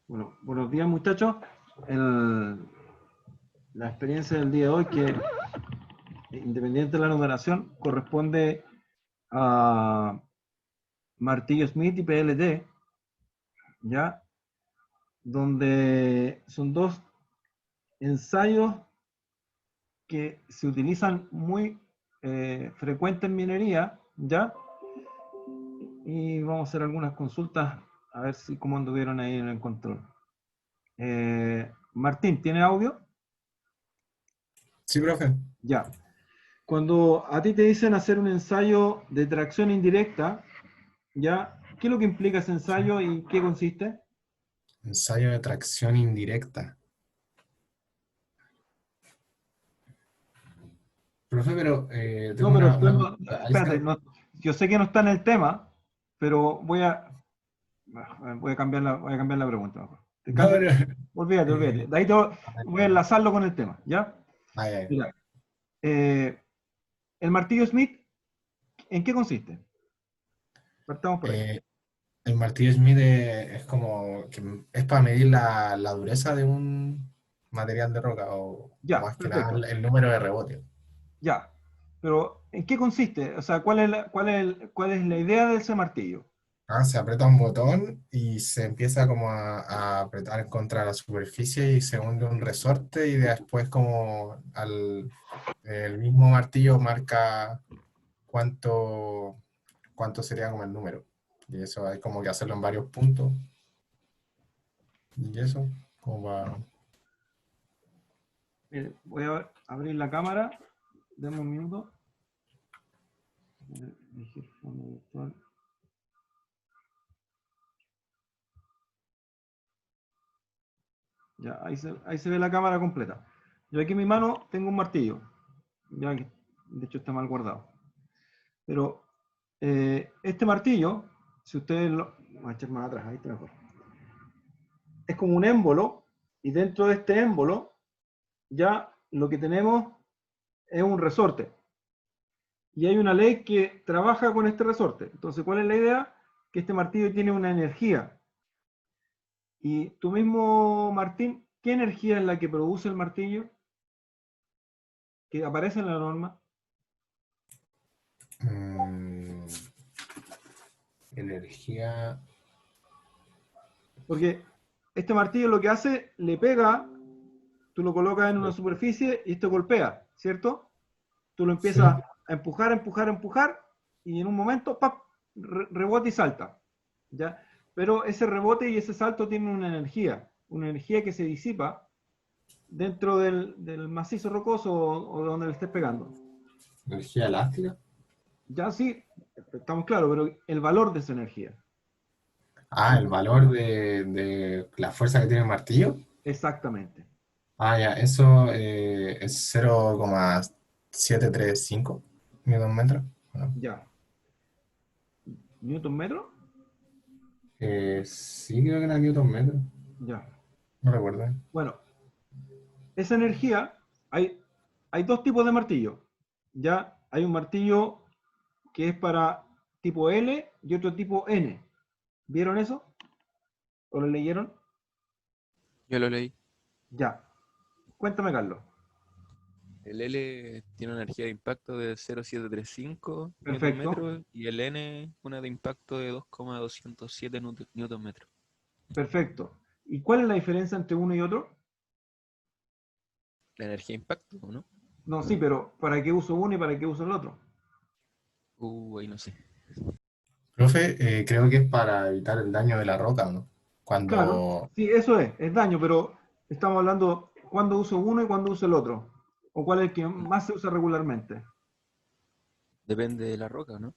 Bueno, buenos días muchachos. La experiencia del día de hoy, que independiente de la numeración, corresponde a Martillo Smith y PLT, ¿ya? Donde son dos ensayos que se utilizan muy frecuente en minería, ¿ya? Y vamos a hacer algunas consultas a ver si cómo anduvieron ahí en el control. Martín, ¿tiene audio? Sí, profe. Ya. Cuando a ti te dicen hacer un ensayo de tracción indirecta, ¿ya? ¿Qué es lo que implica ese ensayo y qué consiste? Ensayo de tracción indirecta. Profe, pero No, tengo pero no, espérate, yo sé que no está en el tema, pero voy a cambiar la pregunta mejor. Te No, cambio, no, olvídate. eh, De ahí voy a enlazarlo con el tema, ¿ya? ay, ay. Mira, eh, el martillo Smith, ¿en qué consiste? Partamos por ahí. Eh, el martillo Smith es como que es para medir la dureza de un material de roca o Ya, más que nada perfecto. el número de rebote. Ya. Pero, ¿en qué consiste? O sea, ¿cuál es la idea de ese martillo? Se aprieta un botón y se empieza como a apretar contra la superficie y se hunde un resorte y después como el mismo martillo marca cuánto, cuánto sería como el número. Y eso hay como que hacerlo en varios puntos. Y eso, como va. Voy a abrir la cámara. Deme un minuto. Elegir fondo virtual. Ya, ahí se ve la cámara completa. Yo aquí en mi mano tengo un martillo. Ya que, de hecho está mal guardado. Pero este martillo, si ustedes lo... Voy a echar más atrás, ahí está mejor. Es como un émbolo. Y dentro de este émbolo, ya lo que tenemos es un resorte. Y hay una ley que trabaja con este resorte. Entonces, ¿cuál es la idea? Que este martillo tiene una energía. Y tú mismo, Martín, ¿qué energía es la que produce el martillo? Que aparece en la norma. mm, Energía. Porque este martillo lo que hace, le pega, tú lo colocas en una superficie y esto golpea, ¿cierto? Tú lo empiezas Sí. a empujar, empujar, empujar, y en un momento, ¡pap!, rebota y salta, ¿ya? Pero ese rebote y ese salto tienen una energía que se disipa dentro del macizo rocoso o de donde le estés pegando. Energía elástica. Ya sí, estamos claros, pero el valor de esa energía. El valor de la fuerza que tiene el martillo. Exactamente. Ya, eso es 0,735 newton metro. Bueno, Ya. ¿Newton metro? sí, creo que era newton metro. Ya. No recuerdo. Bueno, esa energía, hay dos tipos de martillo. Ya hay un martillo que es para tipo L y otro tipo N. ¿Vieron eso? ¿O lo leyeron? Yo lo leí. Ya. Cuéntame, Carlos. El L tiene una energía de impacto de 0,735 newton Perfecto. metro y el N una de impacto de 2,207 newton metro. Perfecto. ¿Y cuál es la diferencia entre uno y otro? La energía de impacto, ¿no? No, sí, pero ¿para qué uso uno y para qué uso el otro? Ahí no sé. Profe, creo que es para evitar el daño de la roca, ¿no? Claro, Cuando, sí, eso es daño, pero estamos hablando cuándo uso uno y cuándo uso el otro. O cuál es el que más se usa regularmente. Depende de la roca, ¿no?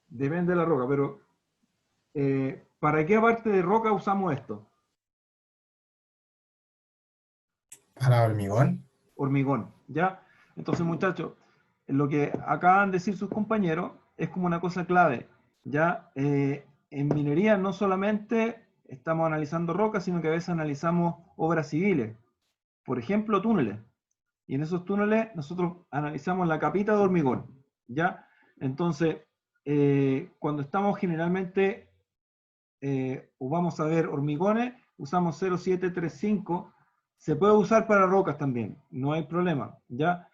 Depende de la roca, pero ¿para qué aparte de roca usamos esto? para hormigón. Hormigón, ¿ya? Entonces, muchachos, lo que acaban de decir sus compañeros es como una cosa clave, ¿ya? En minería no solamente estamos analizando rocas, sino que a veces analizamos obras civiles, por ejemplo, túneles. Y en esos túneles nosotros analizamos la capita de hormigón, ¿ya? Entonces, cuando estamos generalmente o vamos a ver hormigones, usamos 0,735, se puede usar para rocas también, no hay problema, ¿ya?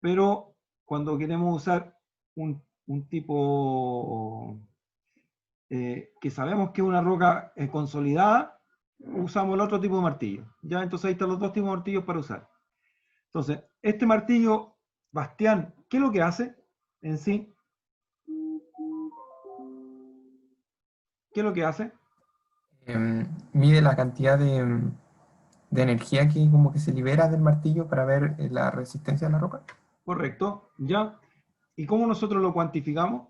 Pero cuando queremos usar un tipo que sabemos que es una roca consolidada, usamos el otro tipo de martillo, ¿ya? Entonces ahí están los dos tipos de martillos para usar. Entonces, este martillo, Bastián, ¿qué es lo que hace en sí? ¿Qué es lo que hace? Mide la cantidad de energía que como que se libera del martillo para ver la resistencia de la roca. Correcto, ¿ya? ¿Y cómo nosotros lo cuantificamos?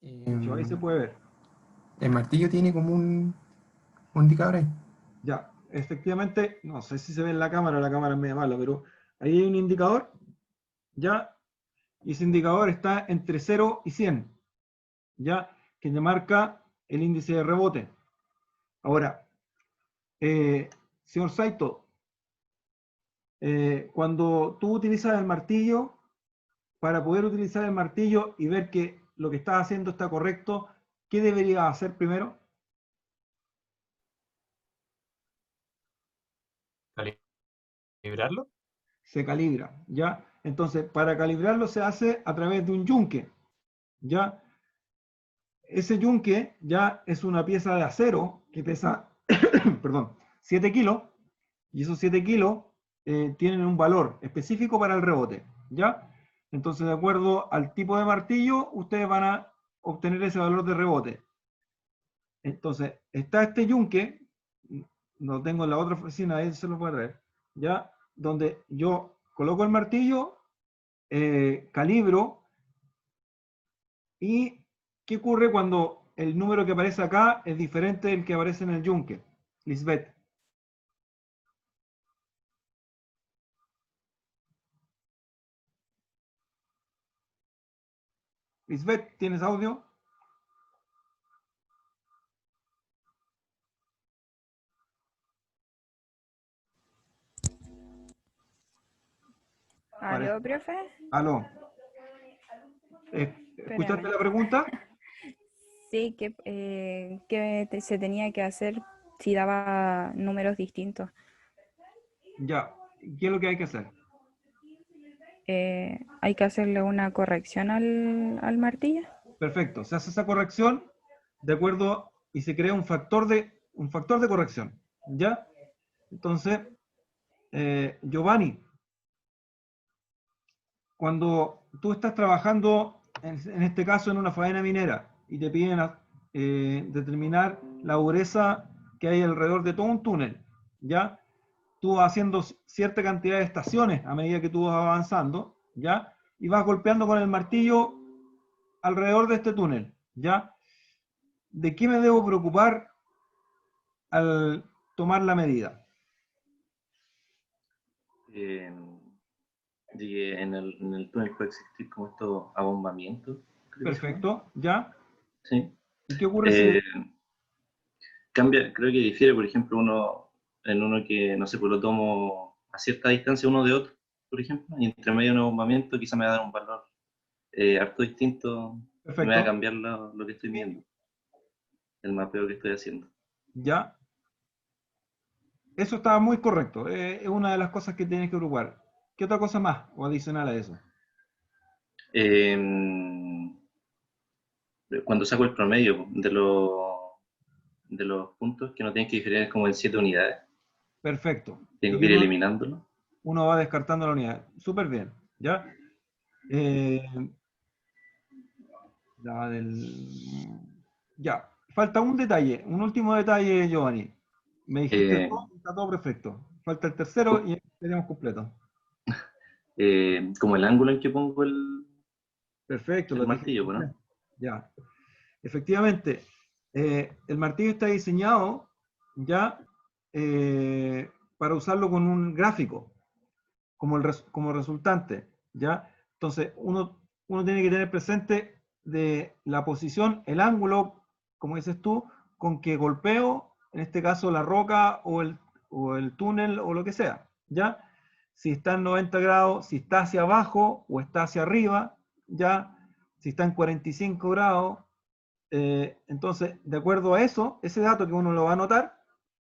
Yo ahí se puede ver. El martillo tiene como un indicador ahí. Ya, efectivamente, no sé si se ve en la cámara es media mala, pero ahí hay un indicador, ¿ya? Y ese indicador está entre 0 y 100, ¿ya? Que te marca el índice de rebote. Ahora, señor Saito, cuando tú utilizas el martillo, para poder utilizar el martillo y ver que lo que estás haciendo está correcto, ¿qué deberías hacer primero? ¿Calibrarlo? Se calibra, ¿ya? Entonces, para calibrarlo se hace a través de un yunque, ¿ya? Ese yunque ya es una pieza de acero que pesa, perdón, 7 kilos, y esos 7 kilos tienen un valor específico para el rebote, ¿ya? Entonces, de acuerdo al tipo de martillo, ustedes van a obtener ese valor de rebote. Entonces, está este yunque, lo tengo en la otra oficina, ahí se lo puede traer, ¿ya? Donde yo coloco el martillo, calibro, y ¿qué ocurre cuando el número que aparece acá es diferente del que aparece en el yunque? Lisbeth. Lisbeth, ¿tienes audio? ¿Aló, profe? Aló. ¿Escuchaste Espérame. la pregunta? Sí, que se tenía que hacer si daba números distintos. Ya. ¿Qué es lo que hay que hacer? Hay que hacerle una corrección al martillo. Perfecto. Se hace esa corrección de acuerdo y se crea un factor de corrección. ¿Ya? Entonces, Giovanni, cuando tú estás trabajando, en este caso en una faena minera, y te piden determinar la dureza que hay alrededor de todo un túnel, ¿ya? Tú vas haciendo cierta cantidad de estaciones a medida que tú vas avanzando, ¿ya? Y vas golpeando con el martillo alrededor de este túnel, ¿ya? ¿De qué me debo preocupar al tomar la medida? De que en el túnel puede existir como estos abombamientos. Creo que se llaman. Perfecto, ¿ya? Sí. ¿Y qué ocurre si... Cambia, creo que difiere, por ejemplo, en uno que, no sé, pues lo tomo a cierta distancia uno de otro, por ejemplo, y entre medio de un abombamiento quizá me va a dar un valor harto distinto, y me va a Perfecto, cambiar lo que estoy viendo, el mapeo que estoy haciendo. ¿ya? Eso está muy correcto. Es una de las cosas que tienes que preocupar. ¿Qué otra cosa más o adicional a eso? Cuando saco el promedio de los puntos, que no tienen que diferir como en 7 unidades, Perfecto. tengo Y que ir eliminándolo. uno va descartando la unidad. Súper bien, ¿ya? Ya, falta un detalle, un último detalle, Giovanni. Me dijiste Eh, todo, está todo perfecto. Falta el tercero y estaríamos completos. como el ángulo en que pongo Perfecto, el lo dije. martillo, ¿no? Ya. Efectivamente, el martillo está diseñado ya para usarlo con un gráfico como resultante, ¿ya? Entonces, uno tiene que tener presente de la posición, el ángulo, como dices tú, con que golpeo, en este caso la roca o el túnel o lo que sea, ¿ya? Si está en 90 grados, si está hacia abajo o está hacia arriba, ¿ya? Si está en 45 grados, entonces, de acuerdo a eso, ese dato que uno lo va a anotar,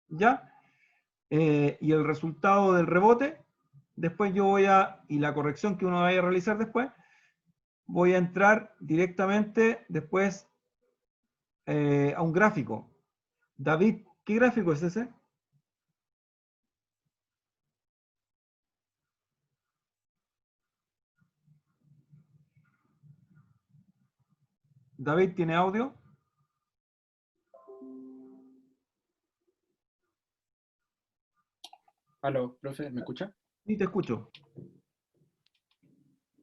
¿ya? Y el resultado del rebote, después yo voy a, y la corrección que uno vaya a realizar después, voy a entrar directamente después a un gráfico. David, ¿qué gráfico es ese? David, ¿tiene audio? Aló, profe, ¿me escucha? Sí, te escucho.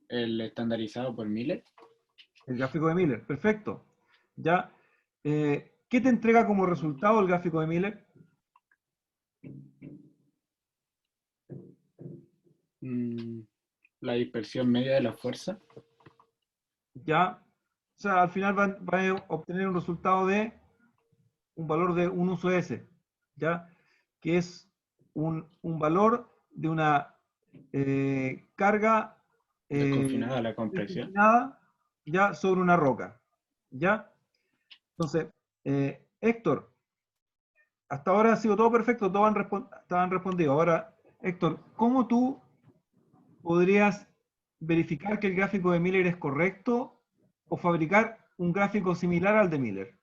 El estandarizado por Miller. El gráfico de Miller, perfecto. Ya, ¿qué te entrega como resultado el gráfico de Miller? La dispersión media de la fuerza. Ya, o sea, al final va a obtener un resultado de un valor de un uso S, ya, que es un valor de una carga Desconfinada la compresión. desconfinada, ya sobre una roca, ya. Entonces, Héctor, hasta ahora ha sido todo perfecto, todos han respondido. Ahora, Héctor, ¿cómo tú podrías verificar que el gráfico de Miller es correcto o fabricar un gráfico similar al de Miller?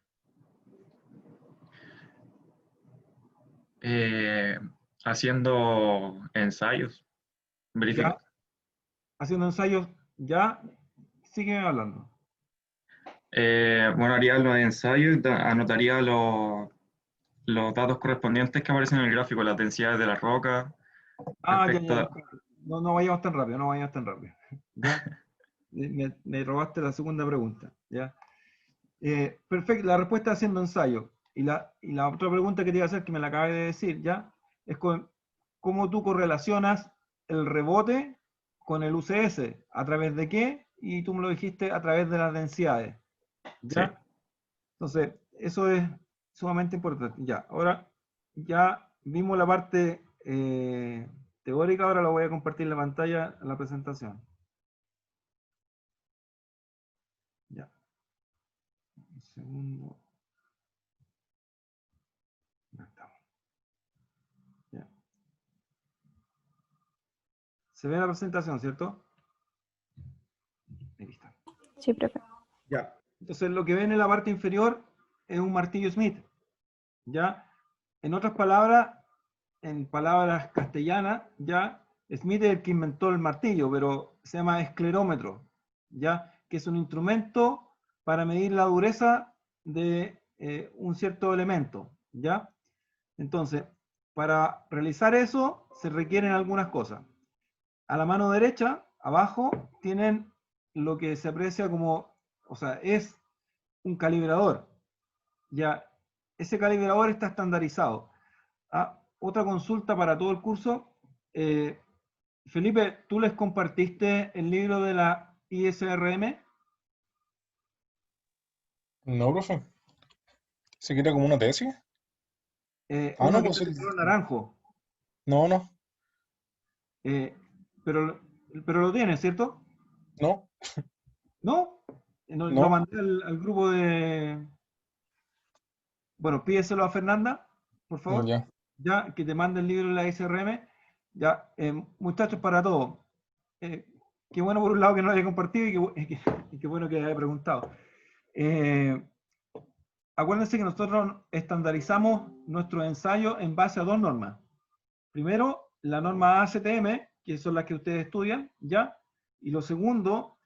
Haciendo ensayos, verificar. Ya, haciendo ensayos, ya, sigue hablando. Bueno, haría los ensayos y anotaría los datos correspondientes que aparecen en el gráfico, las densidades de la roca. Ah, respecto ya. a- No vayamos tan rápido, no vayamos tan rápido. ¿Ya? Me robaste la segunda pregunta. ¿Ya? Perfecto, la respuesta es haciendo ensayo. Y la otra pregunta que te iba a hacer, que me la acabé de decir, ¿ya? Es cómo tú correlacionas el rebote con el UCS. ¿A través de qué? Y tú me lo dijiste, a través de las densidades. ¿Ya? Sí. Entonces, eso es sumamente importante. Ya, ahora ya vimos la parte teórica, ahora la voy a compartir en la pantalla, en la presentación. Ya. Un segundo. Ya estamos. Ya. ¿Se ve la presentación, cierto? Ahí está. Sí, profe. Ya. Entonces, lo que ven en la parte inferior es un martillo Smith. ¿Ya? En otras palabras, en palabras castellanas, ya, Smith es el que inventó el martillo, pero se llama esclerómetro, ya, que es un instrumento para medir la dureza de un cierto elemento, ya. Entonces, para realizar eso, se requieren algunas cosas. A la mano derecha, abajo, tienen lo que se aprecia como, o sea, es un calibrador, ya. Ese calibrador está estandarizado. Otra consulta para todo el curso. Felipe, ¿tú les compartiste el libro de la ISRM? No, profe. ¿Se quiere como una tesis? Uno No, que pues es de color naranjo. no, Eh, pero, pero lo tienes, ¿cierto? no, ¿No? Lo no. mandé al grupo de... Bueno, pídeselo a Fernanda, por favor. Ya. Ya, que te mande el libro de la ISRM. Ya, muchachos, para todos. Qué bueno por un lado que no lo haya compartido y qué bueno que haya preguntado. Acuérdense que nosotros estandarizamos nuestros ensayos en base a dos normas. Primero, la norma ACTM, que son las que ustedes estudian, ¿ya? Y lo segundo,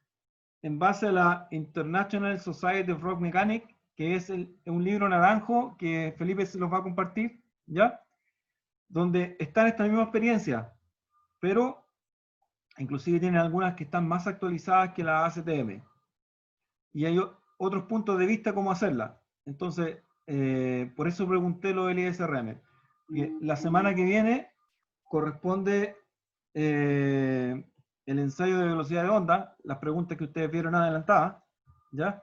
en base a la International Society of Rock Mechanics, que es un libro naranjo que Felipe se los va a compartir, ¿ya? Donde están esta misma experiencia, pero inclusive tienen algunas que están más actualizadas que la ACTM. Y hay otros puntos de vista cómo hacerla. Entonces, por eso pregunté lo del ISRM. La semana que viene corresponde el ensayo de velocidad de onda, las preguntas que ustedes vieron adelantadas, ¿ya?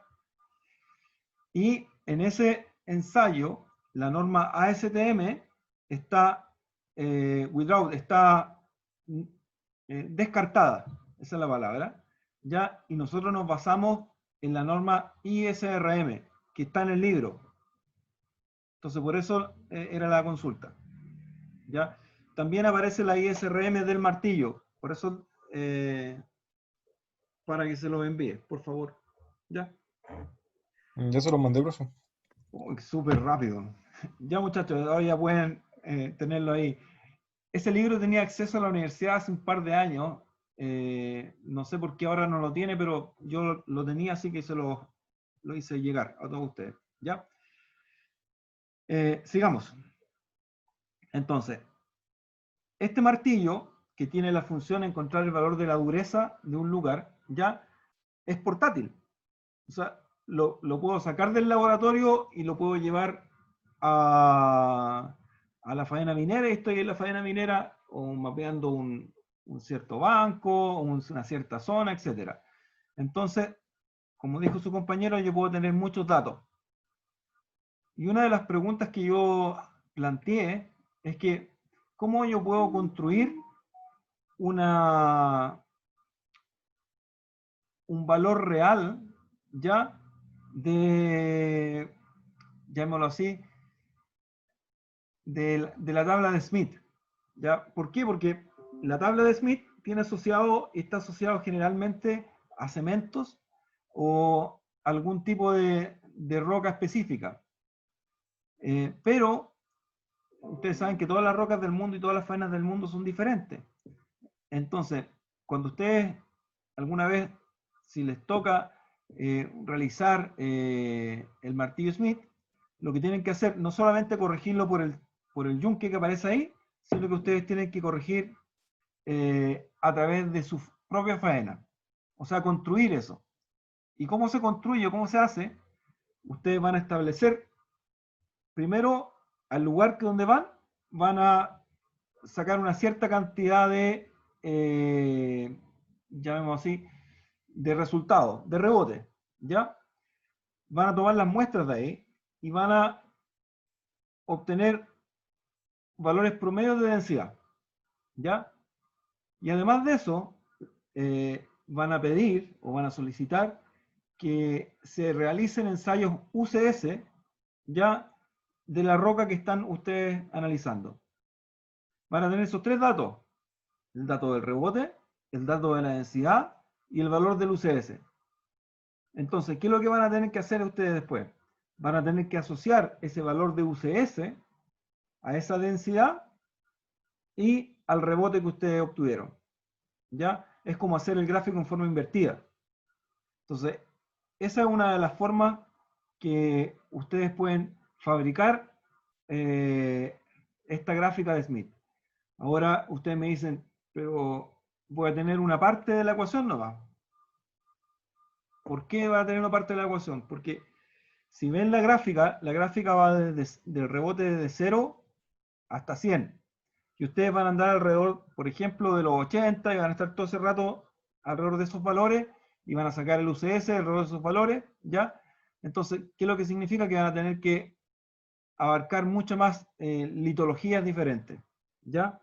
Y en ese ensayo, la norma ASTM está está descartada, esa es la palabra, ¿ya? Y nosotros nos basamos en la norma ISRM, que está en el libro. Entonces, por eso era la consulta. ¿Ya? También aparece la ISRM del martillo. Por eso, para que se lo envíe, por favor. ¿Ya? Ya se lo mandé, profe. Uy, súper rápido. Ya, muchachos, ahora ya pueden tenerlo ahí. Ese libro tenía acceso a la universidad hace un par de años. No sé por qué ahora no lo tiene, pero yo lo tenía, así que se lo hice llegar a todos ustedes. ¿Ya? Sigamos. Entonces, este martillo, que tiene la función de encontrar el valor de la dureza de un lugar, ya es portátil. O sea, lo puedo sacar del laboratorio y lo puedo llevar a la faena minera, y estoy en la faena minera o mapeando un cierto banco, una cierta zona, etc. Entonces, como dijo su compañero, yo puedo tener muchos datos. Y una de las preguntas que yo planteé es que, ¿cómo yo puedo construir un valor real, ya, llamémoslo así, de la tabla de Smith? ¿Ya? ¿Por qué? Porque la tabla de Smith está asociado generalmente a cementos o algún tipo de roca específica. Pero ustedes saben que todas las rocas del mundo y todas las faenas del mundo son diferentes. Entonces, cuando ustedes alguna vez, si les toca realizar el martillo Smith, lo que tienen que hacer no solamente corregirlo por el yunque que aparece ahí, sino que ustedes tienen que corregir a través de su propia faena. O sea, construir eso. ¿Y cómo se construye? ¿Cómo se hace? Ustedes van a establecer, primero, al lugar que donde van a sacar una cierta cantidad de, llamémoslo así, de resultados, de rebote, ¿ya? Van a tomar las muestras de ahí y van a obtener valores promedios de densidad, ¿ya? Y además de eso, van a pedir o van a solicitar que se realicen ensayos UCS, ya, de la roca que están ustedes analizando. Van a tener esos tres datos: el dato del rebote, el dato de la densidad y el valor del UCS. Entonces, ¿qué es lo que van a tener que hacer ustedes después? Van a tener que asociar ese valor de UCS a esa densidad y al rebote que ustedes obtuvieron. ¿Ya? Es como hacer el gráfico en forma invertida. Entonces, esa es una de las formas que ustedes pueden fabricar esta gráfica de Smith. Ahora ustedes me dicen, pero voy a tener una parte de la ecuación nomás. ¿Por qué va a tener una parte de la ecuación? Porque si ven la gráfica va del rebote desde 0 hasta 100. Y ustedes van a andar alrededor, por ejemplo, de los 80 y van a estar todo ese rato alrededor de esos valores y van a sacar el UCS alrededor de esos valores, ¿ya? Entonces, ¿qué es lo que significa? Que van a tener que abarcar mucho más litologías diferentes, ¿ya?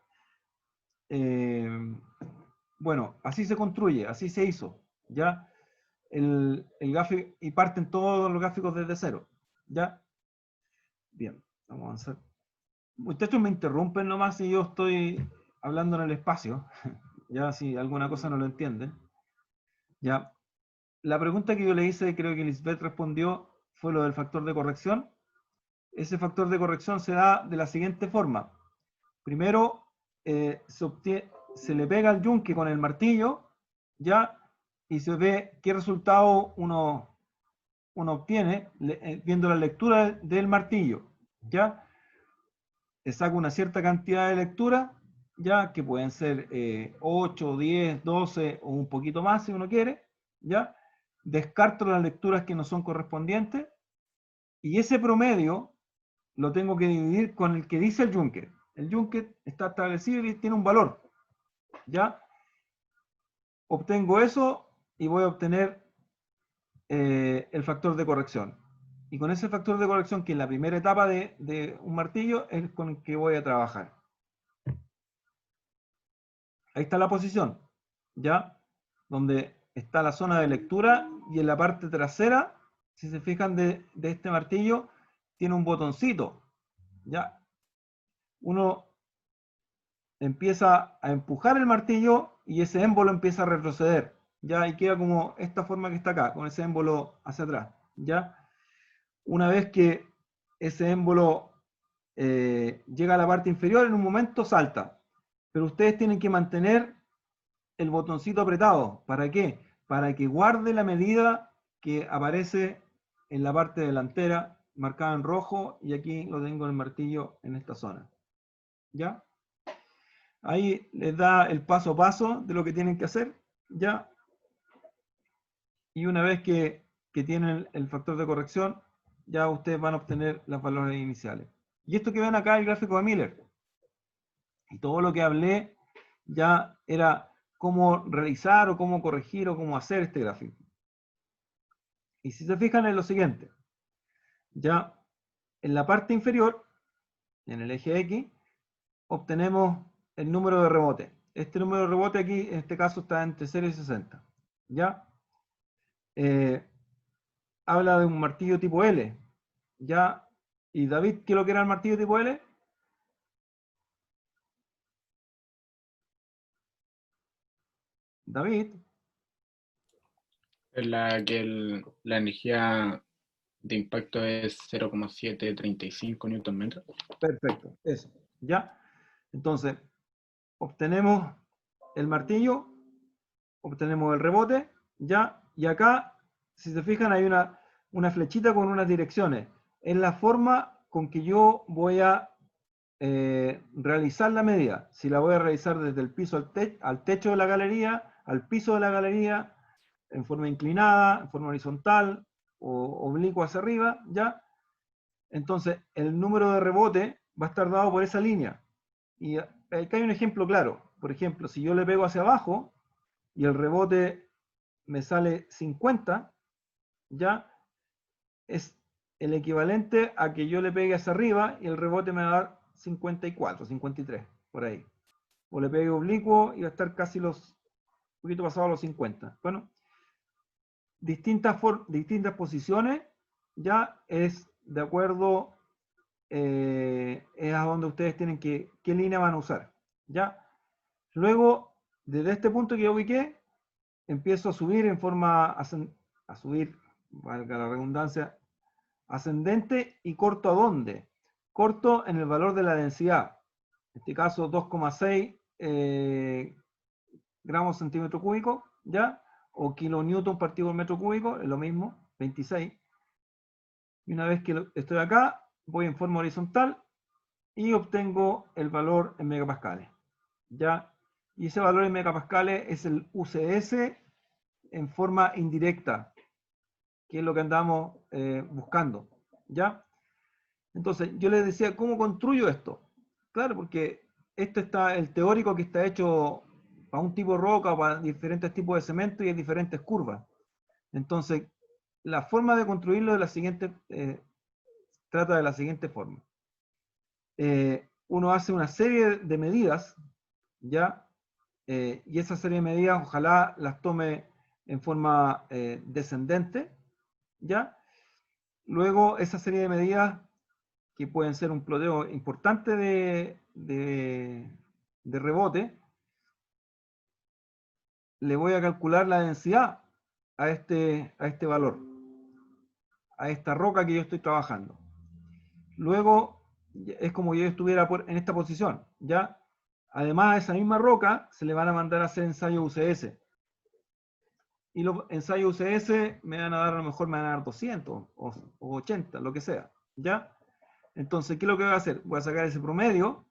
Bueno, así se construye, así se hizo, ¿ya? El gráfico, y parten todos los gráficos desde 0, ¿ya? Bien, vamos a avanzar. Muchachos, me interrumpen nomás si yo estoy hablando en el espacio, ya, si alguna cosa no lo entienden. Ya, la pregunta que yo le hice, creo que Lisbeth respondió, fue lo del factor de corrección. Ese factor de corrección se da de la siguiente forma. Primero, se le pega al yunque con el martillo, ya, y se ve qué resultado uno obtiene viendo la lectura del martillo, ya. Saco una cierta cantidad de lectura, ya, que pueden ser 8, 10, 12 o un poquito más si uno quiere, ya. Descarto las lecturas que no son correspondientes y ese promedio lo tengo que dividir con el que dice el yunque. El yunque está establecido y tiene un valor, ya. Obtengo eso y voy a obtener el factor de corrección. Y con ese factor de corrección, que es la primera etapa de un martillo, es con el que voy a trabajar. Ahí está la posición, ¿ya? Donde está la zona de lectura y en la parte trasera si se fijan de este martillo, tiene un botoncito, ¿ya? Uno empieza a empujar el martillo y ese émbolo empieza a retroceder, ¿ya? Y queda como esta forma que está acá, con ese émbolo hacia atrás, ¿ya? Una vez que ese émbolo llega a la parte inferior, en un momento salta. Pero ustedes tienen que mantener el botoncito apretado. ¿Para qué? Para que guarde la medida que aparece en la parte delantera, marcada en rojo, y aquí lo tengo en el martillo en esta zona. ¿Ya? Ahí les da el paso a paso de lo que tienen que hacer. ¿Ya? Y una vez que tienen el factor de corrección, ya ustedes van a obtener los valores iniciales. Y esto que ven acá es el gráfico de Miller. Y todo lo que hablé ya era cómo realizar o cómo corregir o cómo hacer este gráfico. Y si se fijan en lo siguiente, ya en la parte inferior, en el eje X, obtenemos el número de rebote. Este número de rebote aquí, en este caso, está entre 0 y 60. ¿Ya? Habla de un martillo tipo L. ¿Ya? ¿Y David qué es lo que era el martillo tipo L? David. En la que la energía de impacto es 0,735 Nm. Perfecto, eso. ¿Ya? Entonces, obtenemos el martillo, obtenemos el rebote, ¿ya? Y acá, si se fijan, hay una flechita con unas direcciones. Es la forma con que yo voy a realizar la medida. Si la voy a realizar desde el piso al techo de la galería, al piso de la galería, en forma inclinada, en forma horizontal o oblicua hacia arriba, ¿ya? Entonces, el número de rebote va a estar dado por esa línea. Y acá hay un ejemplo claro. Por ejemplo, si yo le pego hacia abajo y el rebote me sale 50, ya es el equivalente a que yo le pegue hacia arriba y el rebote me va a dar 54, 53, por ahí. O le pegue oblicuo y va a estar casi un poquito pasado a los 50. Bueno, distintas posiciones ya es de acuerdo es a donde ustedes tienen qué línea van a usar. ¿Ya? Luego, desde este punto que yo ubiqué, empiezo a subir en forma, a subir, valga la redundancia, ascendente y corto ¿a dónde? Corto en el valor de la densidad. En este caso, 2,6 gramos centímetro cúbico, ¿ya? O kilonewton partido por metro cúbico, es lo mismo, 26. Y una vez que estoy acá, voy en forma horizontal y obtengo el valor en megapascales. ¿Ya? Y ese valor en megapascales es el UCS en forma indirecta, que es lo que andamos buscando. ¿Ya? Entonces, yo les decía, ¿cómo construyo esto? Claro, porque esto está, el teórico que está hecho para un tipo de roca o para diferentes tipos de cemento y hay diferentes curvas. Entonces, la forma de construirlo es la siguiente, trata de la siguiente forma. Uno hace una serie de medidas, ¿ya? Y esa serie de medidas ojalá las tome en forma descendente, ¿ya? Luego esa serie de medidas, que pueden ser un ploteo importante de rebote, le voy a calcular la densidad a este valor, a esta roca que yo estoy trabajando. Luego es como yo estuviera en esta posición, ¿ya? Además, a esa misma roca se le van a mandar a hacer ensayos UCS. Y los ensayos UCS me van a dar, a lo mejor me van a dar 200 o 80, lo que sea, ¿ya? Entonces, ¿qué es lo que voy a hacer? Voy a sacar ese promedio,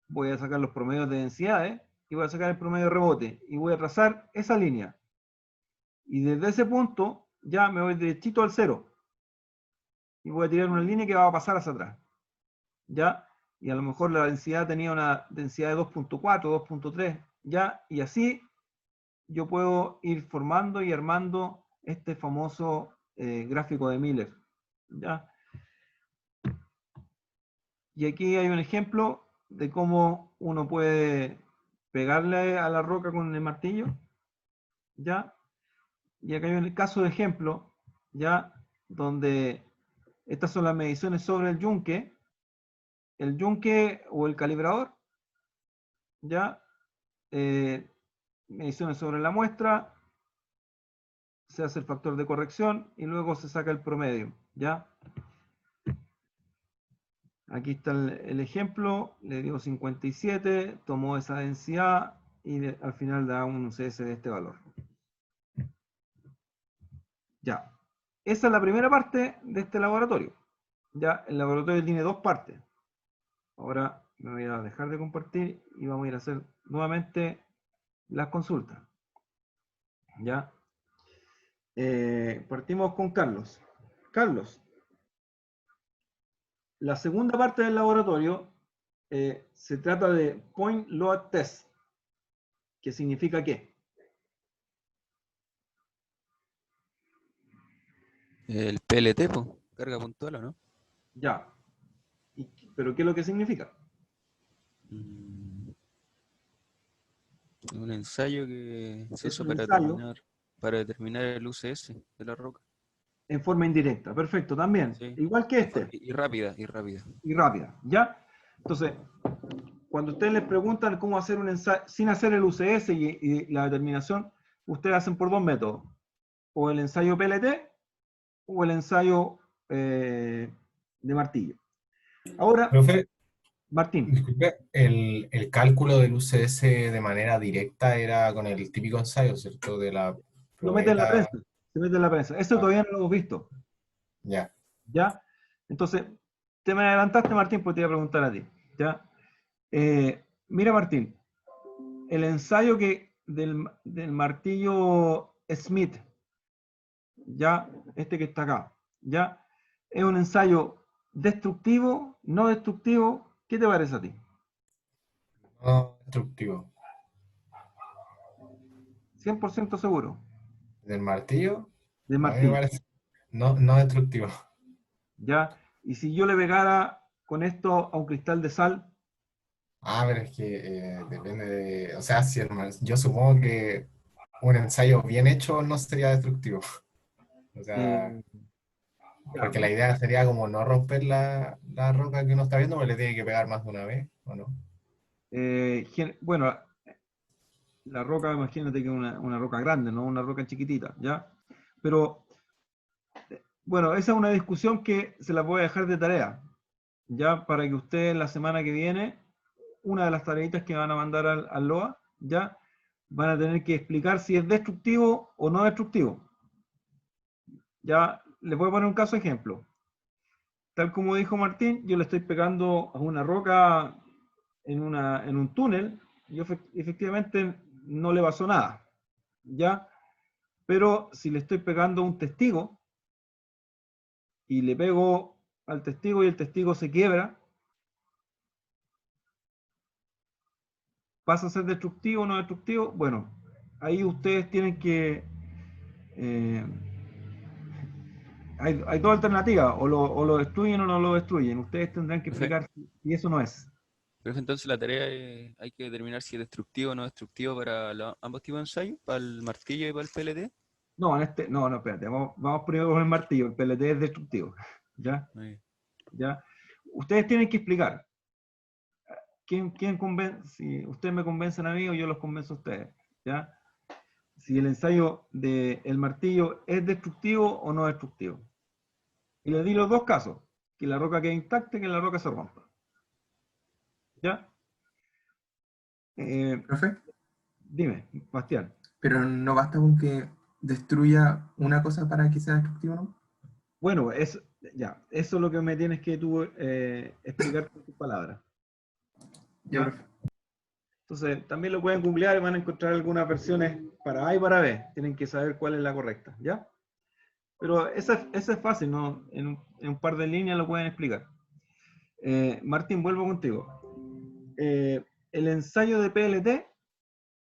voy a sacar los promedios de densidades, y voy a sacar el promedio de rebote, y voy a trazar esa línea. Y desde ese punto, ya me voy derechito al cero. Y voy a tirar una línea que va a pasar hacia atrás. ¿Ya? Y a lo mejor la densidad tenía una densidad de 2.4, 2.3, ¿ya? Y así yo puedo ir formando y armando este famoso gráfico de Miller, ¿ya? Y aquí hay un ejemplo de cómo uno puede pegarle a la roca con el martillo, ¿ya? Y acá hay un caso de ejemplo, ¿ya? donde estas son las mediciones sobre el yunque o el calibrador, ya, mediciones sobre la muestra, se hace el factor de corrección y luego se saca el promedio, ¿ya? Aquí está el ejemplo, le dio 57, tomó esa densidad y al final da un UCS de este valor. Ya, esa es la primera parte de este laboratorio. Ya, el laboratorio tiene dos partes. Ahora me voy a dejar de compartir y vamos a ir a hacer nuevamente las consultas. Ya. Partimos con Carlos. Carlos, la segunda parte del laboratorio se trata de Point Load Test. ¿Qué significa qué? El PLT, pues, carga puntual, ¿o no? Ya. ¿Pero qué es lo que significa? Un ensayo que se Es hizo un para ensayo determinar el UCS de la roca. en forma indirecta. Perfecto, también. Sí. Igual que este. Y rápida. Y rápida. ¿Ya? Entonces, cuando ustedes les preguntan cómo hacer un ensayo, sin hacer el UCS y la determinación, ustedes hacen por dos métodos. O el ensayo PLT o el ensayo de martillo. Ahora, Profe, Martín, disculpe, el cálculo del UCS de manera directa era con el típico ensayo, ¿cierto? De la lo mete en la probeta. prensa. Se mete en la prensa. Eso todavía no lo hemos visto. Ya. ¿Ya? Entonces, te me adelantaste, Martín, porque te iba a preguntar a ti. ¿Ya? Mira, Martín, el ensayo del martillo Smith, ya, este que está acá, ya, es un ensayo destructivo, no destructivo. ¿Qué te parece a ti? No destructivo. 100% seguro. ¿Del martillo? Del A mí me martillo, parece no destructivo. ya. Y si yo le pegara con esto a un cristal de sal, Ah, pero es que depende de. O sea, si yo supongo que un ensayo bien hecho no sería destructivo. O sea, eh, ya, porque la idea sería como no romper la roca que uno está viendo, porque le tiene que pegar más de una vez, ¿o no? bueno, la roca, imagínate que es una roca grande, no una roca chiquitita, ¿ya? Pero, bueno, esa es una discusión que se la voy a dejar de tarea, ya para que ustedes la semana que viene, una de las tareitas que van a mandar al LOA, ya van a tener que explicar si es destructivo o no destructivo. Ya les voy a poner un caso ejemplo. Tal como dijo Martín, yo le estoy pegando a una roca en un túnel, y efectivamente no le pasó nada, ¿ya? Pero si le estoy pegando a un testigo, y le pego al testigo y el testigo se quiebra, ¿pasa a ser destructivo o no destructivo? Bueno, ahí ustedes tienen que... eh, hay dos alternativas, o lo destruyen o no lo destruyen. Ustedes tendrán que explicar si eso no es. Pero entonces la tarea es, hay que determinar si es destructivo o no destructivo para ambos tipos de ensayos, para el martillo y para el PLT. No, no, espérate, vamos primero con el martillo, el PLT es destructivo. ¿Ya? ¿Ya? Ustedes tienen que explicar. ¿Quién convence? Si ustedes me convencen a mí o yo los convenzo a ustedes. ¿Ya? Si el ensayo del martillo es destructivo o no destructivo. Y les di los dos casos, que la roca quede intacta y que la roca se rompa. ¿Ya? Profe, Dime, Bastián. pero no basta con que destruya una cosa para que sea destructivo, ¿no? Bueno, ya, eso es lo que me tienes que tú explicar con tus palabras. Ya, ¿Ya? profe. Entonces, también lo pueden googlear y van a encontrar algunas versiones para A y para B. Tienen que saber cuál es la correcta, ¿ya? Pero esa es fácil, ¿no? En un par de líneas lo pueden explicar. Martín, vuelvo contigo. El ensayo de PLT,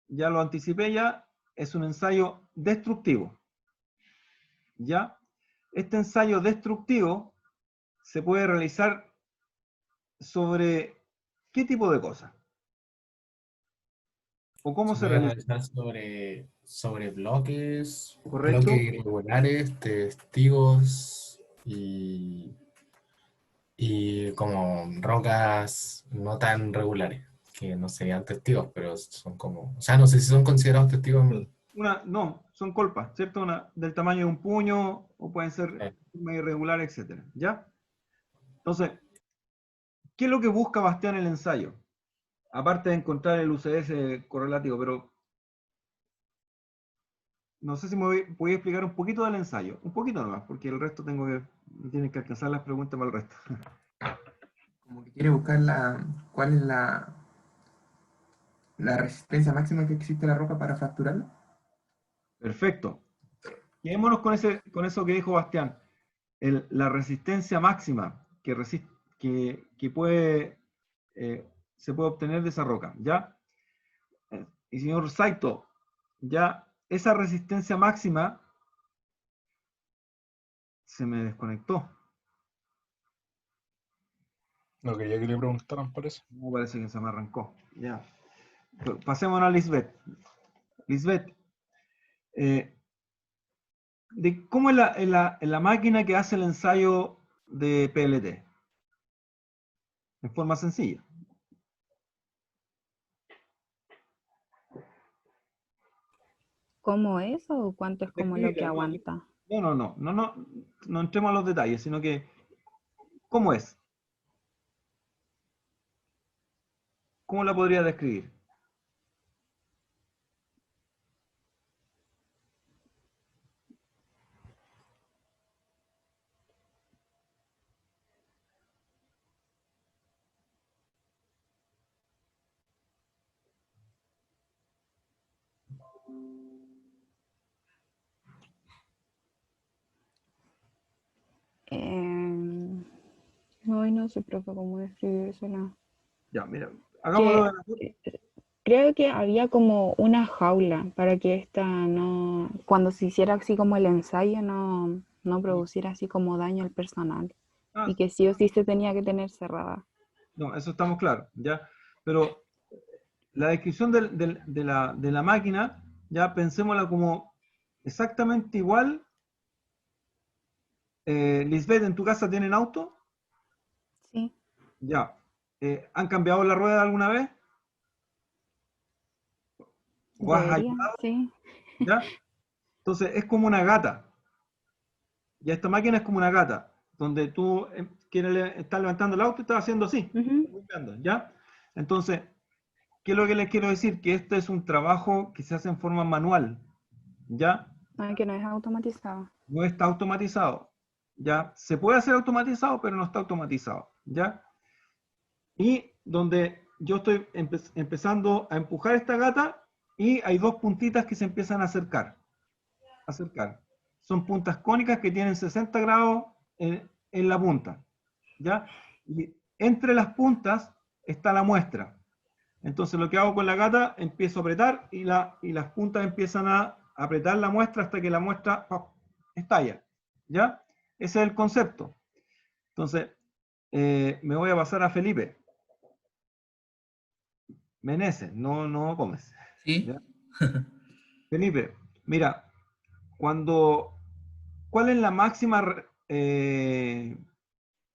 ya lo anticipé ya, es un ensayo destructivo. ¿Ya? Este ensayo destructivo se puede realizar sobre ¿qué tipo de cosas? ¿O cómo Se se puede realiza? realizar sobre bloques ¿Correcto? irregulares, testigos, y como rocas no tan regulares, que no serían testigos, pero son como, o sea, no sé si son considerados testigos. No, son colpas, ¿cierto? Del tamaño de un puño, o pueden ser Eh. medio irregulares, etcétera, ¿ya? Entonces, ¿qué es lo que busca Bastián en el ensayo? Aparte de encontrar el UCS correlativo, pero no sé si voy a explicar un poquito del ensayo, un poquito nomás, porque el resto tienen que alcanzar las preguntas para el resto. Como que quiere buscar cuál es la resistencia máxima que existe en la roca para fracturarla. Perfecto. Quedémonos con eso que dijo Bastián. La resistencia máxima que se puede obtener de esa roca, ¿ya? Y señor Saito, ya esa resistencia máxima se me desconectó. Lo que ya quería preguntar, me parece. No, parece que se me arrancó. Ya. Pasemos a Lisbeth. Lisbeth, ¿cómo es la máquina que hace el ensayo de PLT? En forma sencilla. ¿Cómo es o cuánto es como lo que Describe, aguanta? no entremos a los detalles, sino que, ¿cómo es? ¿Cómo la podría describir? No sé, profe, cómo describírsela. Ya, mira, hagámoslo. Creo que había como una jaula para que esta no, cuando se hiciera así como el ensayo, no produciera así como daño al personal. Ah, Y que sí o sí se tenía que tener cerrada. no, eso estamos claros, ¿ya? Pero la descripción de la máquina, ya pensémosla como exactamente igual. Lisbeth, ¿en tu casa tienen auto? Sí. Ya. ¿Han cambiado la rueda alguna vez? ¿O has Debería, ayudado? sí. ¿Ya? Entonces, es como una gata. Ya esta máquina es como una gata, donde tú estás levantando el auto y estás haciendo así, golpeando, ¿ya? Entonces, ¿qué es lo que les quiero decir? Que este es un trabajo que se hace en forma manual, ¿ya? Que no es automatizado. No está automatizado, ¿ya? Se puede hacer automatizado, pero no está automatizado, ¿ya? Y donde yo estoy empezando a empujar esta gata y hay dos puntitas que se empiezan a acercar. Son puntas cónicas que tienen 60 grados en la punta, ¿ya? Y entre las puntas está la muestra. Entonces lo que hago con la gata, empiezo a apretar y las puntas empiezan a apretar la muestra hasta que la muestra estalla, ¿ya? Ese es el concepto. Entonces, me voy a pasar a Felipe. Meneses, no Gómez. Sí. ¿Ya? Felipe, mira, ¿cuál es la máxima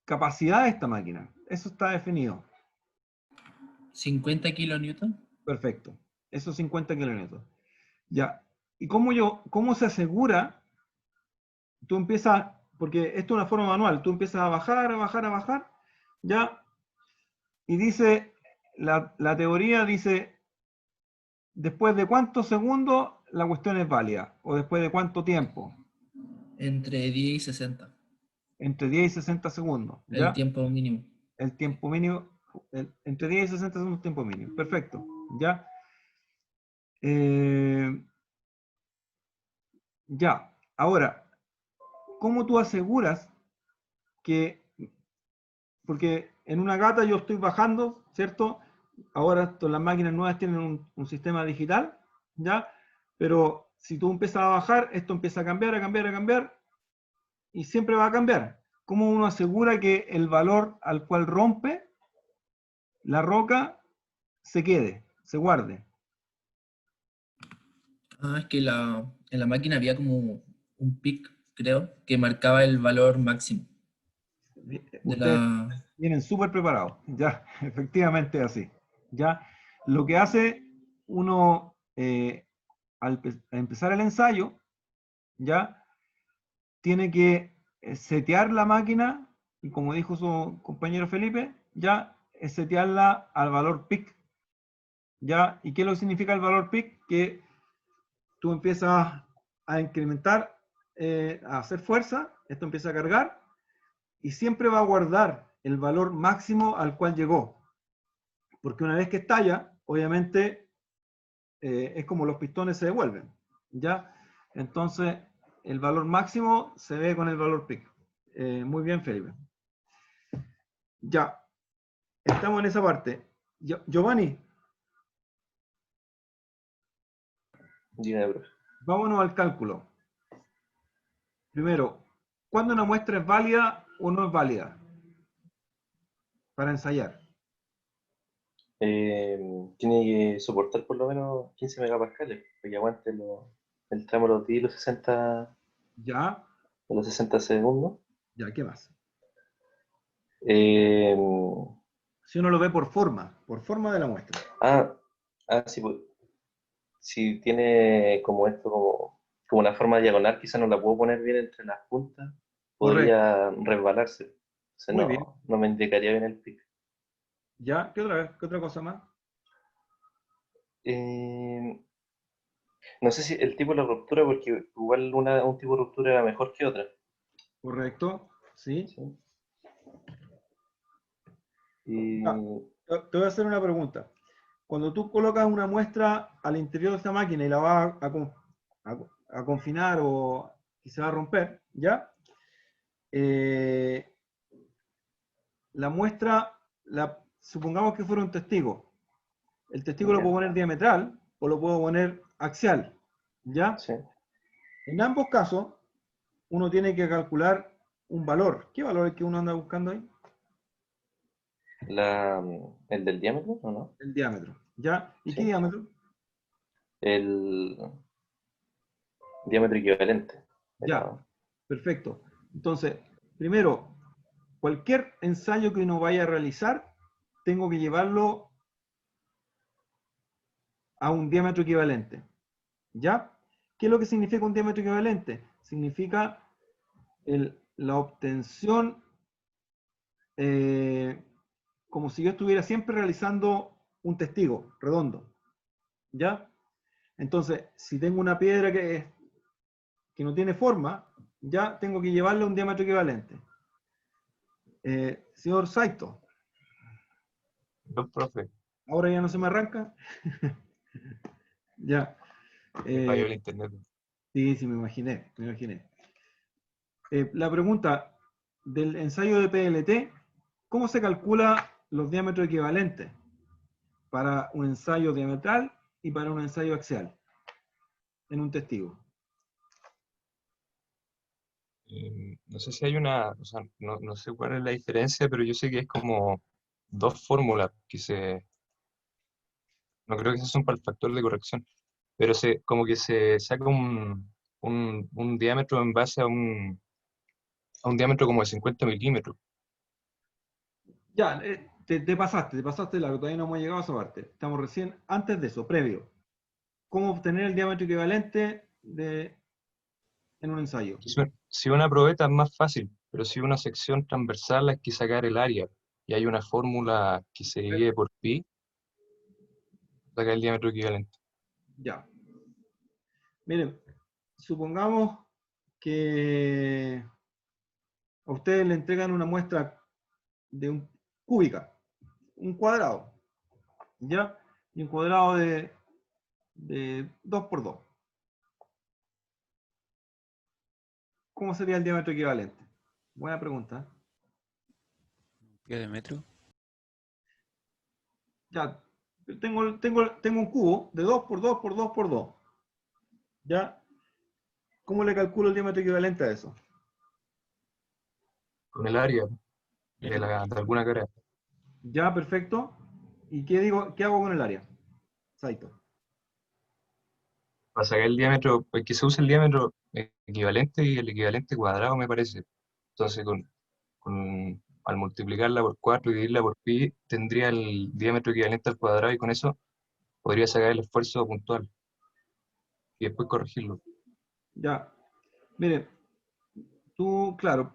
capacidad de esta máquina? Eso está definido. 50 kilonewton. Perfecto. Esos 50 kilómetros. Ya. ¿Y cómo se asegura? Tú empiezas, porque esto es una forma manual, tú empiezas a bajar, ya, y dice, la teoría dice, después de cuántos segundos la cuestión es válida, o después de cuánto tiempo. Entre 10 y 60. Entre 10 y 60 segundos. ¿ya? El tiempo mínimo. El tiempo mínimo, entre 10 y 60 segundos tiempo mínimo. Perfecto. ¿Ya? Ya. Ahora, ¿cómo tú aseguras que, porque en una gata yo estoy bajando, ¿cierto? Ahora las máquinas nuevas tienen un sistema digital, ¿ya? Pero si tú empiezas a bajar, esto empieza a cambiar, y siempre va a cambiar. ¿Cómo uno asegura que el valor al cual rompe la roca se quede, se guarde? Es que en la máquina había como un pic creo, que marcaba el valor máximo de Ustedes la... vienen súper preparados, ya, efectivamente así. Ya, lo que hace uno al empezar el ensayo, ya, tiene que setear la máquina, y como dijo su compañero Felipe, ya, es setearla al valor peak. ¿Ya? ¿Y qué es lo que significa el valor peak? Que tú empiezas a incrementar, a hacer fuerza, esto empieza a cargar, y siempre va a guardar el valor máximo al cual llegó. Porque una vez que estalla, obviamente, es como los pistones se devuelven, ¿ya? Entonces, el valor máximo se ve con el valor peak. Muy bien, Felipe. Ya, estamos en esa parte. Giovanni, Dime, profe. vámonos al cálculo. Primero, ¿cuándo una muestra es válida o no es válida para ensayar? Tiene que soportar por lo menos 15 megapascales, para que aguante el tramo de los 10 y los 60, Ya, de los 60 segundos. ya, ¿qué más? Eh, Si uno lo ve por forma de la muestra. sí, pues, si tiene como esto, como una forma diagonal, quizá no la puedo poner bien entre las puntas, podría resbalarse. Entonces Muy bien. no me indicaría bien el pic. Ya, ¿qué otra cosa más? No sé si el tipo de la ruptura, porque igual un tipo de ruptura era mejor que otra. Correcto, sí. ¿Sí? Y Ya, te voy a hacer una pregunta. Cuando tú colocas una muestra al interior de esta máquina y la vas a confinar o y se va a romper, ¿ya? La muestra, supongamos que fuera un testigo. El testigo lo Ya. puedo poner diametral o lo puedo poner axial, ¿ya? Sí. En ambos casos, uno tiene que calcular un valor. ¿Qué valor es que uno anda buscando ahí? ¿El del diámetro o no? El diámetro, ¿ya? ¿Y qué Sí. diámetro? El diámetro equivalente. Ya, perfecto. Entonces, primero, cualquier ensayo que uno vaya a realizar, tengo que llevarlo a un diámetro equivalente, ¿ya? ¿Qué es lo que significa un diámetro equivalente? Significa la obtención, como si yo estuviera siempre realizando un testigo redondo, ¿ya? Entonces, si tengo una piedra que no tiene forma, ya tengo que llevarle a un diámetro equivalente. Señor Saito, No, profe, ahora ya no se me arranca. Ya. me falló el internet. Sí, me imaginé. La pregunta del ensayo de PLT, ¿cómo se calcula los diámetros equivalentes para un ensayo diametral y para un ensayo axial en un testigo? No sé si hay o sea, no sé cuál es la diferencia, pero yo sé que es como dos fórmulas no creo que esas son para el factor de corrección, pero como que se saca un diámetro en base a un diámetro como de 50 milímetros. Ya, te pasaste largo, todavía no hemos llegado a esa parte. Estamos recién antes de eso, previo. ¿Cómo obtener el diámetro equivalente en un ensayo? Si una probeta es más fácil, pero si una sección transversal hay que sacar el área, y hay una fórmula que se divide por pi, saca el diámetro equivalente. Ya. Miren, supongamos que a ustedes le entregan una muestra de un cúbica, un cuadrado, ¿ya? Y un cuadrado de 2 por 2. ¿Cómo sería el diámetro equivalente? Buena pregunta. ¿Pie de metro? Ya, tengo un cubo de 2 por 2 por 2 por 2. ¿Ya? ¿Cómo le calculo el diámetro equivalente a eso? Con el área de alguna carrera. Ya, perfecto. ¿Y qué hago con el área? Saito. para sacar el diámetro, pues que se usa el diámetro equivalente y el equivalente cuadrado, me parece. Entonces, al multiplicarla por 4 y dividirla por pi, tendría el diámetro equivalente al cuadrado y con eso podría sacar el esfuerzo puntual y después corregirlo. Ya, mire, tú, claro,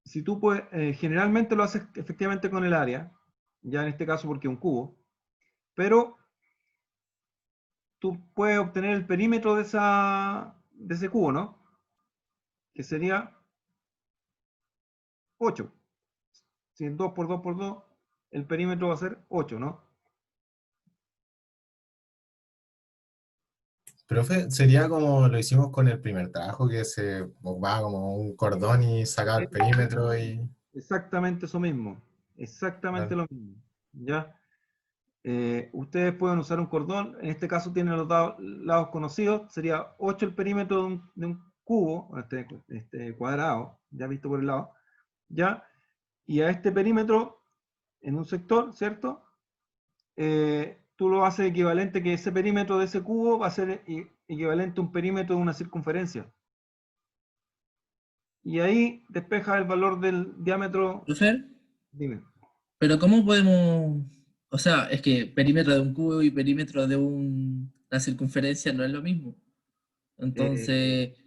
si tú puedes, generalmente lo haces efectivamente con el área, ya en este caso porque es un cubo, pero tú puedes obtener el perímetro de ese cubo, ¿no? Que sería 8. Si es 2 por 2 por 2, el perímetro va a ser 8, ¿no? Profe, sería como lo hicimos con el primer trabajo, que se va como un cordón y saca el perímetro y... Exactamente eso mismo. Exactamente Vale. lo mismo. ¿Ya? Ustedes pueden usar un cordón, en este caso tienen los lados conocidos, sería 8 el perímetro de un cubo, este cuadrado, ya visto por el lado, ¿ya? Y a este perímetro, en un sector, ¿cierto? Tú lo haces equivalente, que ese perímetro de ese cubo va a ser equivalente a un perímetro de una circunferencia. Y ahí despeja el valor del diámetro. Profe, Dime. pero ¿cómo podemos...? O sea, es que perímetro de un cubo y perímetro de una circunferencia no es lo mismo. Eh, Entonces,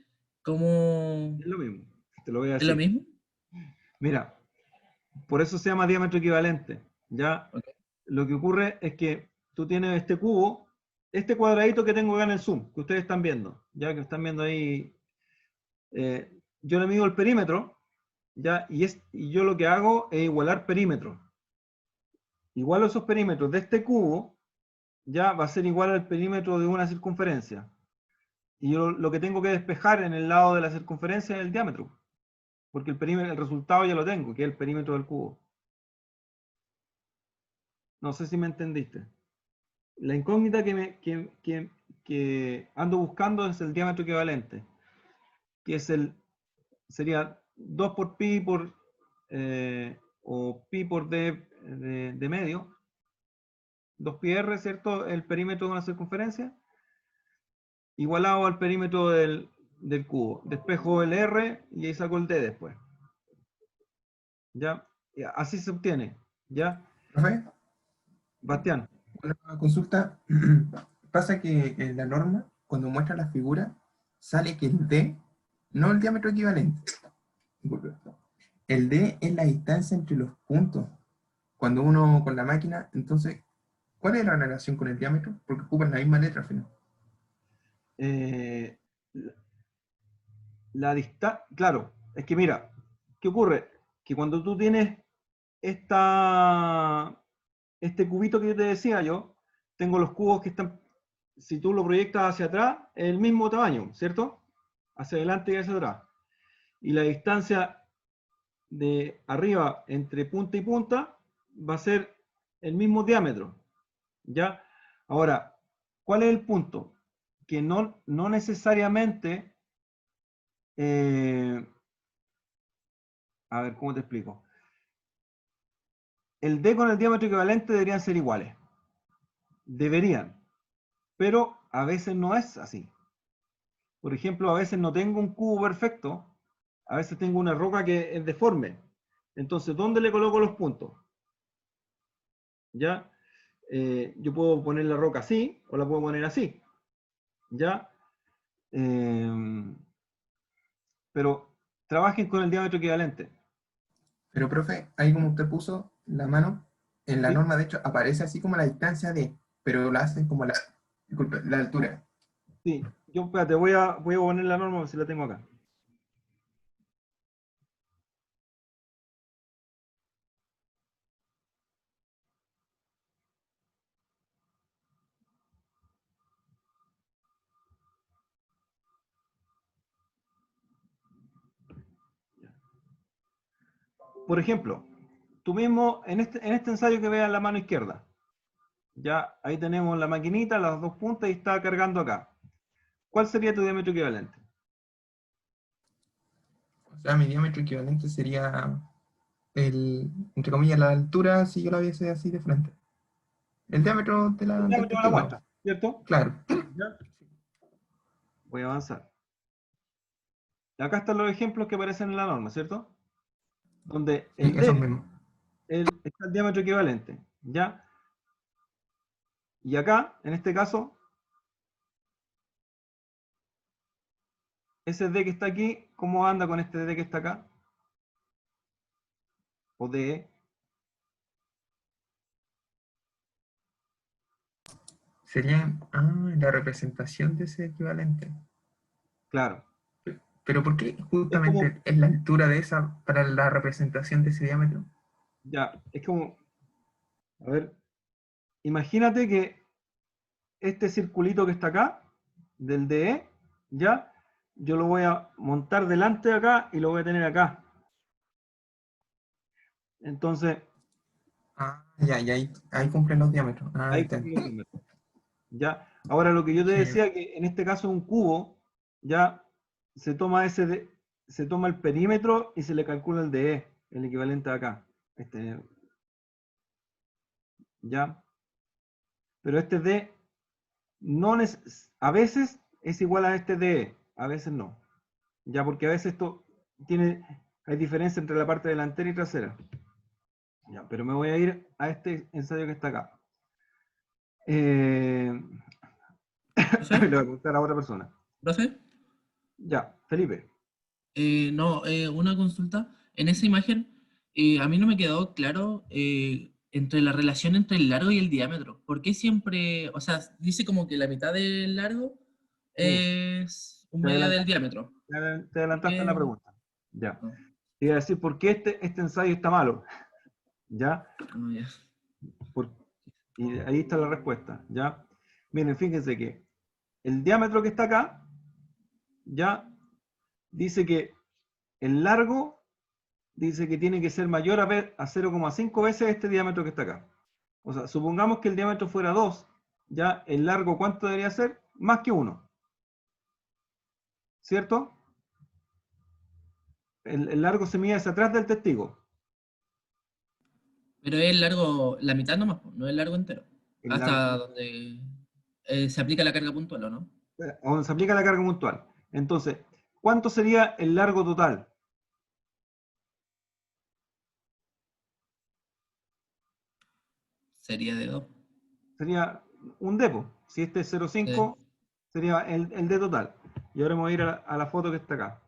¿cómo...? es lo mismo, te lo voy a ¿Es lo decir. mismo? Mira, por eso se llama diámetro equivalente. ¿Ya? Ok. Lo que ocurre es que tú tienes este cubo, este cuadradito que tengo acá en el zoom, que ustedes están viendo, ya que están viendo ahí, yo le mido el perímetro, ya, y yo lo que hago es igualar perímetros. Igualo esos perímetros de este cubo, ya va a ser igual al perímetro de una circunferencia. Y yo lo que tengo que despejar en el lado de la circunferencia es el diámetro, porque el perímetro, el resultado ya lo tengo, que es el perímetro del cubo. No sé si me entendiste. La incógnita que ando buscando es el diámetro equivalente, que sería 2 por pi o pi por d de medio, 2 pi r, ¿cierto? El perímetro de una circunferencia, igualado al perímetro del cubo. Despejo el r y ahí saco el d después. ¿Ya? Así se obtiene. ¿Ya? Profe, Bastián. una consulta. Pasa que en la norma, cuando muestra la figura, sale que el D, no el diámetro equivalente, disculpe, el D es la distancia entre los puntos. Cuando uno con la máquina, entonces, ¿cuál es la relación con el diámetro? Porque ocupan la misma letra al final. Eh, la distancia, claro, es que mira, ¿qué ocurre? Que cuando tú tienes este cubito que yo te decía yo, tengo los cubos que están, si tú lo proyectas hacia atrás, es el mismo tamaño, ¿cierto? Hacia adelante y hacia atrás. Y la distancia de arriba entre punta y punta va a ser el mismo diámetro, ¿ya? Ahora, ¿cuál es el punto? Que no necesariamente, a ver, ¿cómo te explico? El D con el diámetro equivalente deberían ser iguales. Deberían. Pero a veces no es así. Por ejemplo, a veces no tengo un cubo perfecto. A veces tengo una roca que es deforme. Entonces, ¿dónde le coloco los puntos? ¿Ya? Yo puedo poner la roca así o la puedo poner así. ¿Ya? Pero trabajen con el diámetro equivalente. Pero, profe, ahí como usted puso la mano, en la ¿Sí? norma de hecho aparece así como la distancia de, pero la hacen como disculpe, la altura. Sí. Yo, espérate, voy a poner la norma si la tengo acá. Por ejemplo, tú mismo, en este ensayo que veas la mano izquierda, ya ahí tenemos la maquinita, las dos puntas y está cargando acá. ¿Cuál sería tu diámetro equivalente? O sea, mi diámetro equivalente sería entre comillas, la altura si yo la viese así de frente. El diámetro de El del diámetro de la testigo. muestra, ¿cierto? Claro. ¿Ya? Voy a avanzar. Acá están los ejemplos que aparecen en la norma, ¿cierto? Donde Sí, el eso D mismo. está el diámetro equivalente, ¿ya? Y acá, en este caso, ese D que está aquí, ¿cómo anda con este D que está acá? O DE. Sería la representación de ese equivalente. Claro. Pero ¿por qué Es como, justamente es la altura de esa para la representación de ese diámetro? ya, es como, a ver, imagínate que este circulito que está acá, del DE, ya, yo lo voy a montar delante de acá y lo voy a tener acá. Entonces, Ya, y ahí cumplen los diámetros. ahí Entiendo. cumple los diámetros. ¿Ya? Ahora lo que yo te Sí. decía, que en este caso un cubo, ya se toma se toma el perímetro y se le calcula el DE, el equivalente a acá. ¿Ya? Pero este D no a veces es igual a este DE, a veces no. Ya, porque a veces hay diferencia entre la parte delantera y trasera. Ya, pero me voy a ir a este ensayo que está acá. Le voy a preguntar a otra persona. ¿Profe? Ya, Felipe. No, una consulta. En esa imagen, a mí no me quedó claro entre la relación entre el largo y el diámetro. ¿Por qué siempre, o sea, dice como que la mitad del largo es un Te medio del adelantaste, diámetro? te adelantaste en la ¿Qué? pregunta. Ya. No. Te iba a decir por qué este ensayo está malo. ¿Ya? Ya. Y ahí está la respuesta. ¿Ya? Miren, fíjense que el diámetro que está acá, ya dice que el largo dice que tiene que ser mayor a 0,5 veces este diámetro que está acá. O sea, supongamos que el diámetro fuera 2, ya el largo, ¿cuánto debería ser? Más que 1. ¿Cierto? El largo se mide hacia atrás del testigo. Pero es el largo, la mitad nomás, po, no el largo entero. El largo, Hasta donde se aplica la carga puntual, ¿o no? donde se aplica la carga puntual. Entonces, ¿cuánto sería el largo total? Sería de 2. Sería un D, po. Si este es 0,5, sería el D total. Y ahora me voy a ir a la foto que está acá.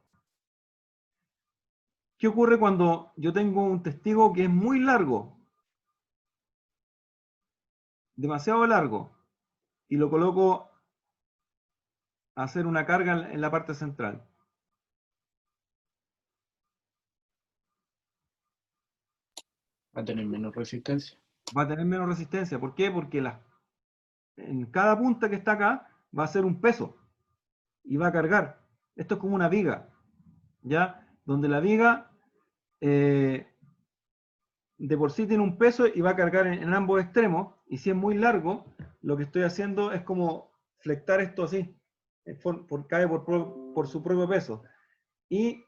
¿Qué ocurre cuando yo tengo un testigo que es muy largo? Demasiado largo. Y lo coloco a hacer una carga en la parte central. Va a tener menos resistencia. Va a tener menos resistencia. ¿Por qué? Porque en cada punta que está acá va a ser un peso. Y va a cargar. Esto es como una viga. ¿Ya? Donde la viga de por sí tiene un peso y va a cargar en ambos extremos. Y si es muy largo, lo que estoy haciendo es como flectar esto así. Cae por su propio peso. Y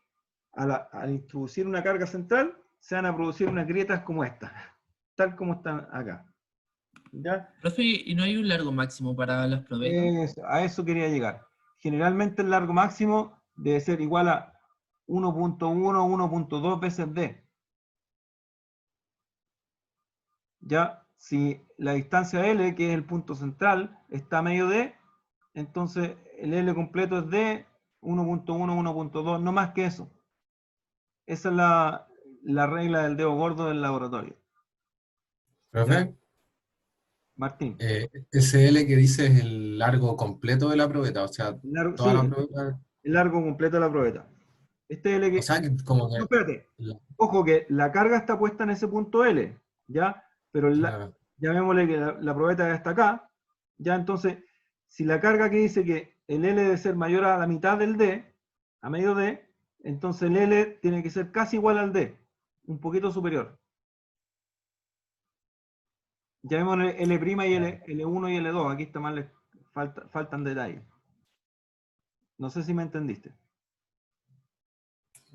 al introducir una carga central, se van a producir unas grietas como esta, tal como están acá. ¿Ya? Profe, ¿y no hay un largo máximo para las probetas? A eso quería llegar. Generalmente el largo máximo debe ser igual a 1.1 o 1.2 veces D. Ya, si la distancia L, que es el punto central, está a medio D, entonces el L completo es D, 1.1, 1.2, no más que eso. Esa es la regla del dedo gordo del laboratorio. Profe, Martín. SL que dice es el largo completo de la probeta, o sea, toda la Sí, probeta. el largo completo de la probeta. Este L O sea, que como No, que. espérate. Ojo que la carga está puesta en ese punto L, ¿ya? Pero Claro. llamémosle que la probeta ya está acá, ¿ya? Entonces, si la carga que dice que el L debe ser mayor a la mitad del D, a medio D, entonces el L tiene que ser casi igual al D, un poquito superior. Llamémosle L' y L1 y L2, aquí está mal, faltan detalles. No sé si me entendiste.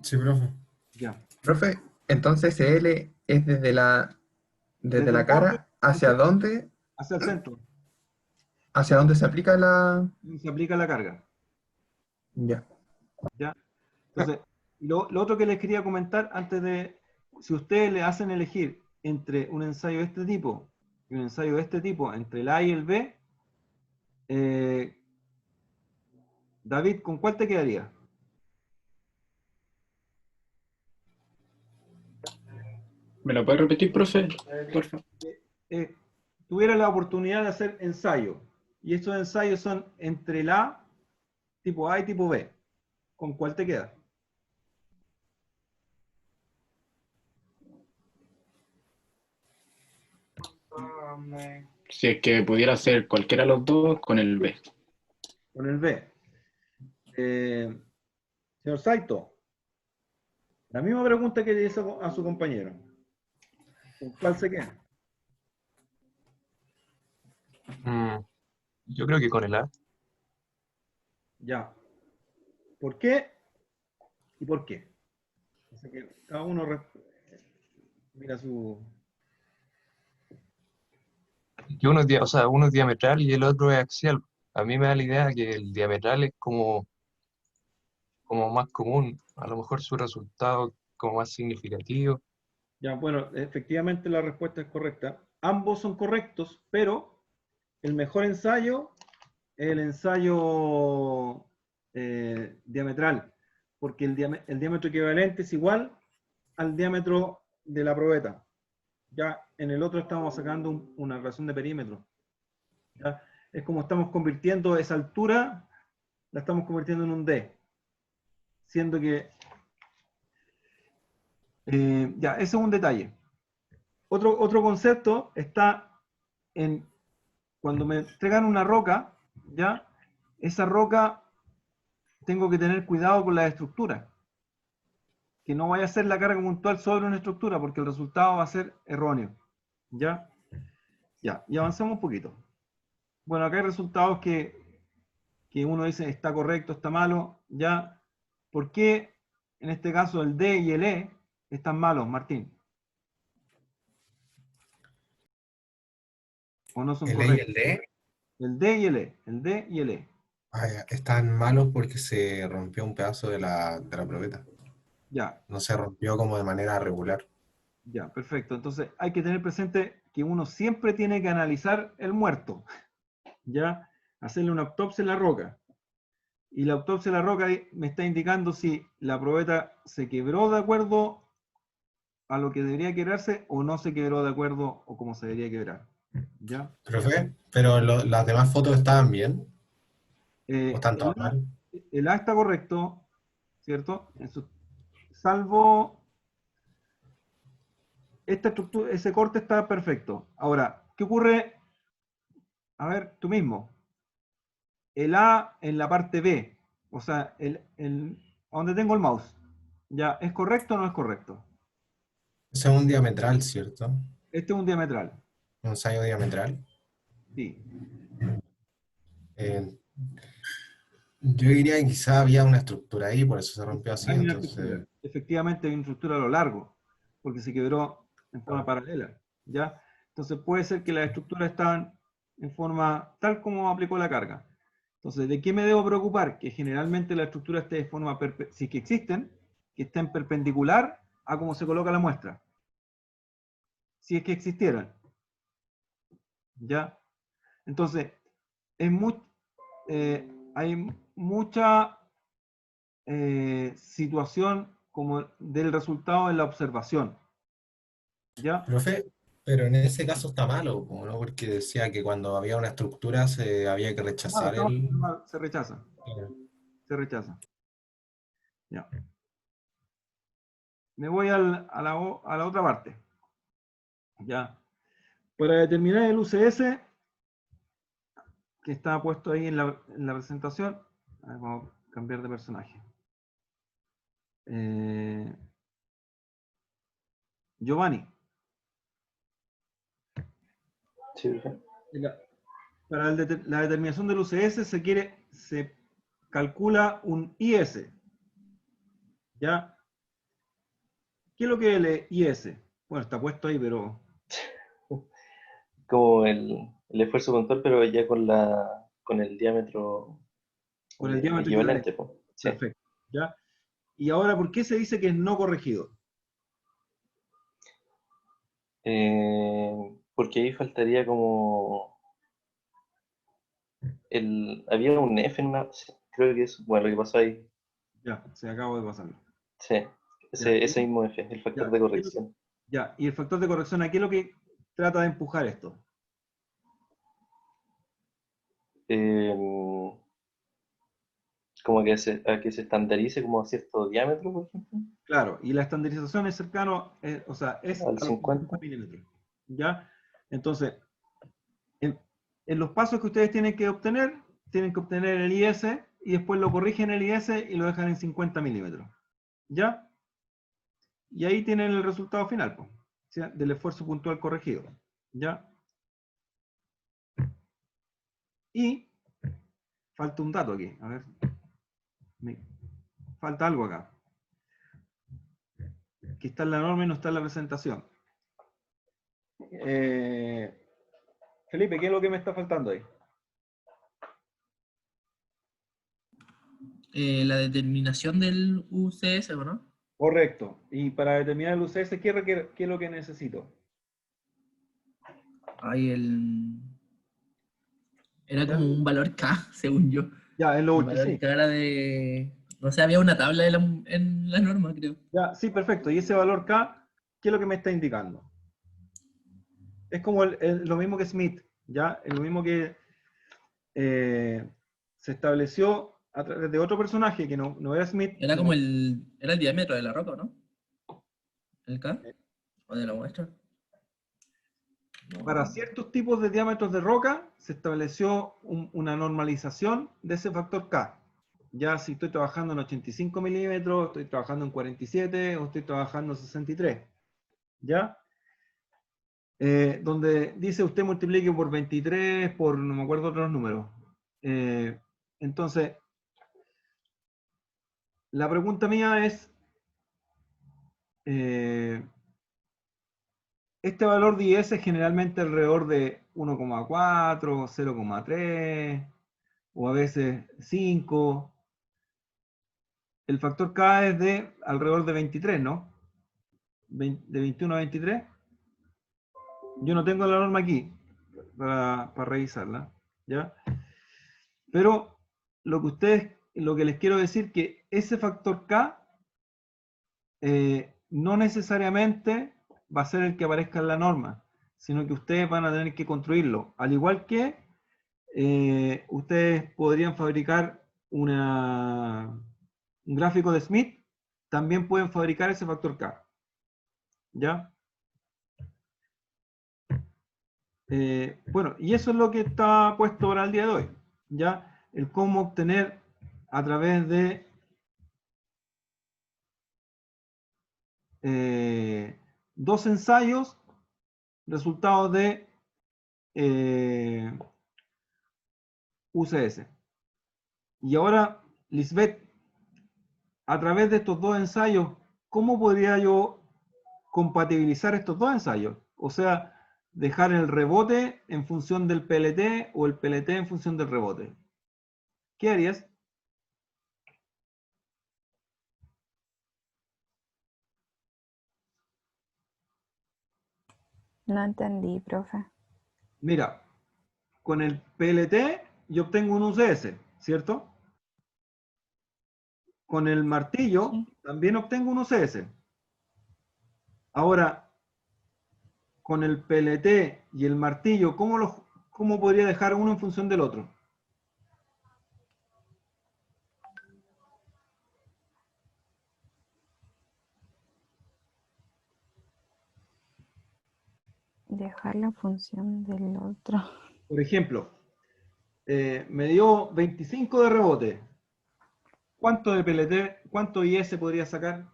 Sí, profe. Ya. Profe, entonces L es desde la Desde cara el hacia dónde hacia el centro, ¿Hacia dónde se aplica la...? y se aplica la carga. Ya. ¿Ya? Entonces, lo otro que les quería comentar antes de, si ustedes le hacen elegir entre un ensayo de este tipo y un ensayo de este tipo, entre el A y el B, David, ¿con cuál te quedaría? ¿Me lo puede repetir, profe? Por favor. Tuviera la oportunidad de hacer ensayo, y estos ensayos son entre el A, tipo A y tipo B, ¿con cuál te queda? Si es que pudiera hacer cualquiera de los dos, con el B. Con el B. Señor Saito, la misma pregunta que le hizo a su compañero. ¿Con cuál se queda? Yo creo que con el A. Ya. ¿Por qué? ¿Y por qué? Así que cada uno mira su... Que uno es, o sea, uno es diametral y el otro es axial. A mí me da la idea que el diametral es como más común, a lo mejor su resultado como más significativo. Ya, bueno, efectivamente la respuesta es correcta. Ambos son correctos, pero el mejor ensayo es el ensayo diametral, porque el diámetro equivalente es igual al diámetro de la probeta. Ya en el otro estamos sacando una relación de perímetro. ¿Ya? Es como estamos convirtiendo esa altura, la estamos convirtiendo en un D, siendo que ya, ese es un detalle. Otro concepto está en cuando me entregan una roca, ¿ya? Esa roca tengo que tener cuidado con la estructura, que no vaya a ser la carga puntual sobre una estructura, porque el resultado va a ser erróneo, ¿ya? Ya, y avanzamos un poquito. Bueno, acá hay resultados que uno dice está correcto, está malo, ¿ya? ¿Por qué en este caso el D y el E están malos, Martín? ¿O no son ¿El E y correctos? el D? El D y el E, el D y el E. Ya, están malos porque se rompió un pedazo de la probeta. Ya, No se rompió como de manera regular. ya, perfecto. Entonces hay que tener presente que uno siempre tiene que analizar el muerto, ¿ya? Hacerle una autopsia en la roca. Y la autopsia en la roca me está indicando si la probeta se quebró de acuerdo a lo que debería quebrarse o no se quebró de acuerdo o como se debería quebrar, ¿ya? Profe, pero las demás fotos estaban bien, o están El todas mal. A está correcto, ¿cierto? Salvo esta estructura, ese corte está perfecto. Ahora, ¿qué ocurre? A ver, tú mismo. El A en la parte B, o sea, donde tengo el mouse, ¿ya es correcto o no es correcto? Ese es un diametral, ¿cierto? Este es un diametral, Un ensayo diametral. sí. Eh, yo diría que quizá había una estructura ahí, por eso se rompió así, Hay una entonces... estructura, efectivamente hay una estructura a lo largo, porque se quebró en forma paralela, ¿ya? Entonces puede ser que las estructuras estaban en forma tal como aplicó la carga. Entonces, ¿de qué me debo preocupar? Que generalmente la estructura esté de forma, si es que existen, que estén perpendicular a cómo se coloca la muestra. Si es que existieran, ¿ya? Entonces, hay mucha situación como del resultado de la observación, ¿ya? Profe, pero en ese caso está malo, como ¿no? Porque decía que cuando había una estructura se había que rechazar el... Se rechaza, se rechaza. Ya. Me voy a la otra parte, ¿ya? Para determinar el UCS, que está puesto ahí en la presentación, a ver, vamos a cambiar de personaje. Giovanni. Sí. Para la determinación del UCS se calcula un IS. ¿Ya? ¿Qué es lo que es el IS? Bueno, está puesto ahí, pero... Como el el esfuerzo puntual, pero ya con el diámetro Con el diámetro equivalente, equivalente. po. Sí. Perfecto. ¿Ya? Y ahora, ¿por qué se dice que es no corregido? Porque ahí faltaría como había un F en una, sí, creo que es, bueno, lo que pasó ahí, Ya, se acabó de pasarlo. sí, Ya, ese mismo F, el factor de corrección. Ya, y el factor de corrección, ¿a qué es lo que trata de empujar esto? Como que a que se estandarice como a cierto diámetro, por ejemplo, Claro, y la estandarización es cercano, o sea, es al a los 50. milímetros. ¿Ya? Entonces, en los pasos que ustedes tienen que obtener el IS y después lo corrigen el IS y lo dejan en 50 milímetros. ¿Ya? Y ahí tienen el resultado final, pues, ¿sí? Del esfuerzo puntual corregido. ¿Ya? Y falta un dato aquí. A ver. Falta algo acá. Que está en la norma y no está en la presentación. Felipe, ¿qué es lo que me está faltando ahí? La determinación del UCS, ¿no? Correcto. Y para determinar el UCS, ¿qué es lo que necesito? Ahí era ¿Ya? como un valor K, según yo. Ya, en lo El último, valor sí. K era de... No sé, había una tabla en la norma, creo. Ya, sí, perfecto. Y ese valor K, ¿qué es lo que me está indicando? Es como lo mismo que Smith, ¿ya? Es lo mismo que se estableció a través de otro personaje que no era Smith. Era como era el diámetro de la roca, ¿no? ¿El K? ¿O de la muestra? Para ciertos tipos de diámetros de roca se estableció una normalización de ese factor K. Ya si estoy trabajando en 85 milímetros, estoy trabajando en 47 o estoy trabajando en 63. ¿Ya? Donde dice usted multiplique por 23, por no me acuerdo otros números. Entonces, la pregunta mía es, este valor de IS es generalmente alrededor de 1,4, 0,3 o a veces 5. El factor K es de alrededor de 23, ¿no? De 21 a 23. Yo no tengo la norma aquí para revisarla, ¿ya? Pero lo que les quiero decir que ese factor K no necesariamente va a ser el que aparezca en la norma, sino que ustedes van a tener que construirlo. Al igual que ustedes podrían fabricar un gráfico de Smith, también pueden fabricar ese factor K. ¿Ya? Bueno, y eso es lo que está puesto para el día de hoy. ¿Ya? El cómo obtener a través de dos ensayos resultados de UCS. Y ahora, Lisbeth, a través de estos dos ensayos, ¿cómo podría yo compatibilizar estos dos ensayos? O sea, dejar el rebote en función del PLT o el PLT en función del rebote. ¿Qué harías? No entendí, profe. Mira, con el PLT yo obtengo un UCS, ¿cierto? Con el martillo Sí. también obtengo un UCS. Ahora, con el PLT y el martillo, ¿cómo podría dejar uno en función del otro? Dejar la función del otro. Por ejemplo, me dio 25 de rebote. ¿Cuánto de PLT, cuánto IS podría sacar?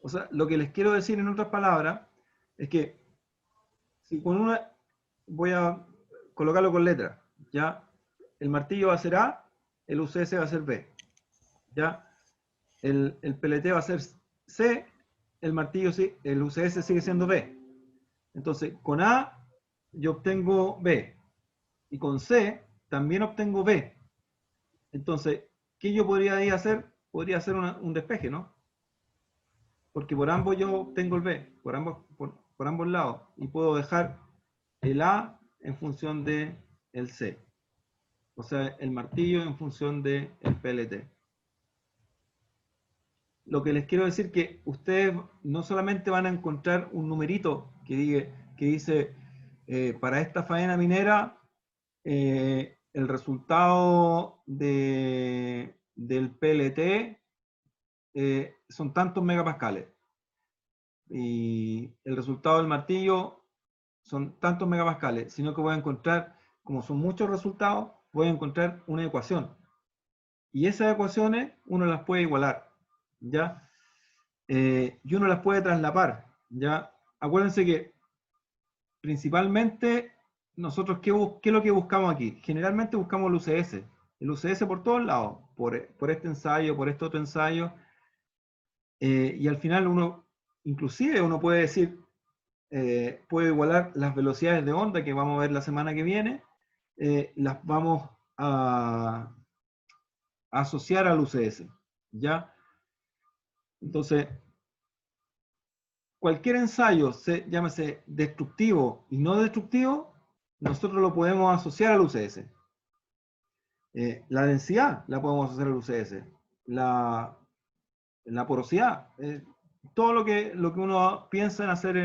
O sea, lo que les quiero decir en otras palabras es que si con una, voy a colocarlo con letras, ¿ya? El martillo va a ser A, el UCS va a ser B, ¿ya? El PLT va a ser C, el martillo, el UCS sigue siendo B. Entonces, con A yo obtengo B. Y con C también obtengo B. Entonces, ¿qué yo podría ahí hacer? Podría hacer un despeje, ¿no? Porque por ambos yo obtengo el B, por ambos lados. Y puedo dejar el A en función de el C. O sea, el martillo en función del PLT. Lo que les quiero decir que ustedes no solamente van a encontrar un numerito que dice para esta faena minera el resultado del PLT son tantos megapascales y el resultado del martillo son tantos megapascales, sino que voy a encontrar, como son muchos resultados, voy a encontrar una ecuación. Y esas ecuaciones uno las puede igualar, ¿ya? Y uno las puede traslapar, ¿ya? Acuérdense que principalmente nosotros, ¿qué es lo que buscamos aquí? Generalmente buscamos el UCS. El UCS por todos lados, por este ensayo, por este otro ensayo. Y al final inclusive uno puede decir, puede igualar las velocidades de onda que vamos a ver la semana que viene, las vamos a asociar al UCS, ¿ya? Entonces, cualquier ensayo, llámese destructivo y no destructivo, nosotros lo podemos asociar al UCS. La densidad la podemos asociar al UCS. La porosidad, todo lo que uno piensa en hacer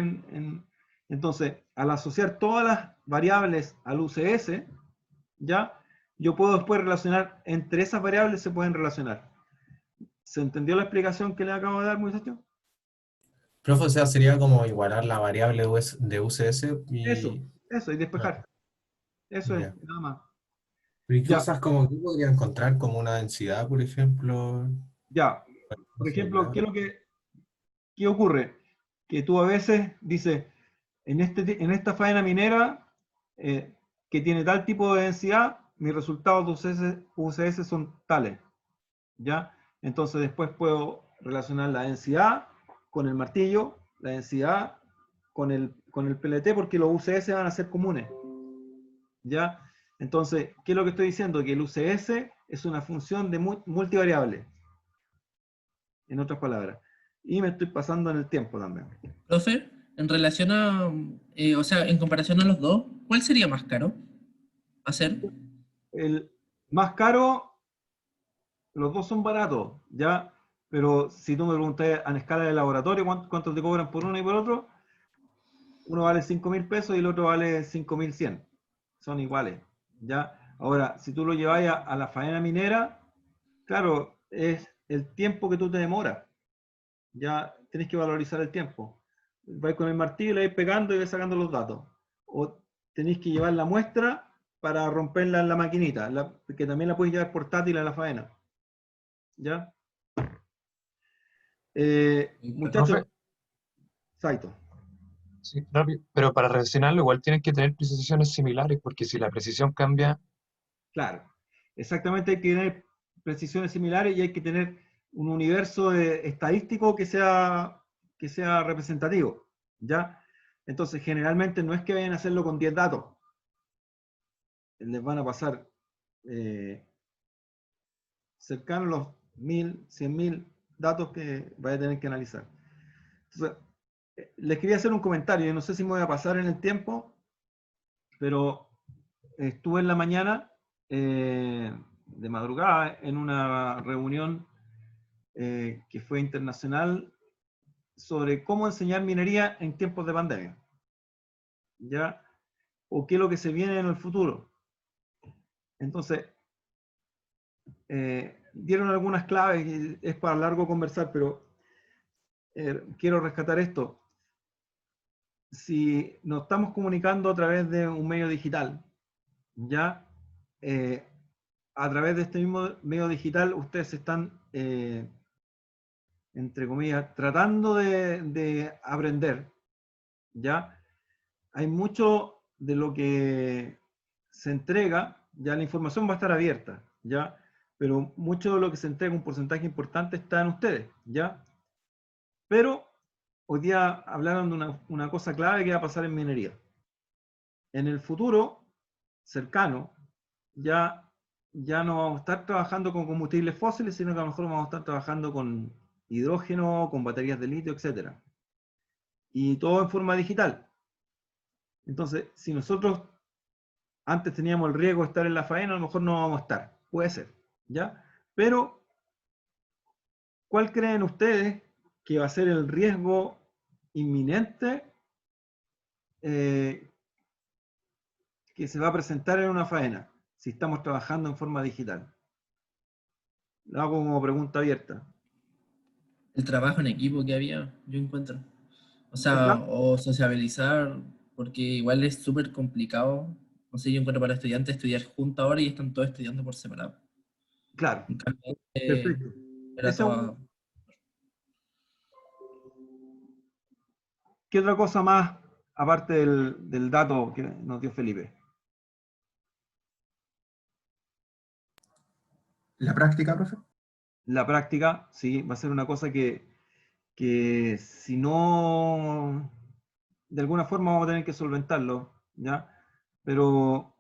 entonces, al asociar todas las variables al UCS, ¿ya? Yo puedo después relacionar, entre esas variables se pueden relacionar. ¿Se entendió la explicación que le acabo de dar, muchachos? Profe, o sea, sería como igualar la variable de UCS y... Eso, y despejar. Eso Ya. es, nada más. ¿Y qué Ya. cosas como que podría encontrar como una densidad, por ejemplo? Ya, por ejemplo, ¿qué ocurre? Que tú a veces dices, en esta faena minera que tiene tal tipo de densidad, mis resultados de UCS son tales, ¿ya? Entonces después puedo relacionar la densidad con el martillo, la densidad con el PLT, porque los UCS van a ser comunes, ¿ya? Entonces, ¿qué es lo que estoy diciendo? Que el UCS es una función de multivariable, en otras palabras. Y me estoy pasando en el tiempo también. Profe, en relación a, o sea, en comparación a los dos, ¿cuál sería más caro hacer? El más caro, los dos son baratos, ¿ya? Pero si tú me preguntas a escala de laboratorio, ¿cuánto te cobran por uno y por otro? Uno vale 5.000 pesos y el otro vale 5.100. Son iguales, ¿ya? Ahora, si tú lo llevas a la faena minera, claro, es el tiempo que tú te demoras. Ya tienes que valorizar el tiempo. Vais con el martillo y le vais pegando y vais sacando los datos. O tenéis que llevar la muestra para romperla en la maquinita, que también la puedes llevar portátil a la faena. ¿Ya? Muchachos, Profe, Saito. sí, rápido, pero para relacionarlo igual tienen que tener precisiones similares, porque si la precisión cambia, Claro, exactamente, hay que tener precisiones similares y hay que tener un universo estadístico que sea representativo, ¿ya? Entonces, generalmente no es que vayan a hacerlo con 10 datos. Les van a pasar cercanos los 1.000, 100.000 datos que vaya a tener que analizar. Entonces, les quería hacer un comentario, yo no sé si me voy a pasar en el tiempo, pero estuve en la mañana de madrugada en una reunión que fue internacional sobre cómo enseñar minería en tiempos de pandemia, ¿ya? O qué es lo que se viene en el futuro. Entonces, dieron algunas claves, y es para largo conversar, pero quiero rescatar esto. Si nos estamos comunicando a través de un medio digital, ya a través de este mismo medio digital, ustedes están, entre comillas, tratando de aprender, ¿ya? Hay mucho de lo que se entrega, ya la información va a estar abierta, ¿ya? Pero mucho de lo que se entrega, un porcentaje importante, está en ustedes, ¿ya? Pero hoy día hablaron de una cosa clave que va a pasar en minería. En el futuro cercano, ya no vamos a estar trabajando con combustibles fósiles, sino que a lo mejor vamos a estar trabajando con hidrógeno, con baterías de litio, etc. Y todo en forma digital. Entonces, si nosotros antes teníamos el riesgo de estar en la faena, a lo mejor no vamos a estar. Puede ser, ¿ya? Pero, ¿cuál creen ustedes que va a ser el riesgo inminente que se va a presentar en una faena si estamos trabajando en forma digital? Lo hago como pregunta abierta. El trabajo en equipo que había, yo encuentro. O ¿El sea, trabajo? o sociabilizar, porque igual es súper complicado. No sé, yo encuentro para estudiantes estudiar juntos ahora y están todos estudiando por separado. Claro, En cambio, perfecto. era todo. ¿Qué otra cosa más, aparte del dato que nos dio Felipe? ¿La práctica, profe? La práctica, sí, va a ser una cosa que si no, de alguna forma vamos a tener que solventarlo, ¿ya? Pero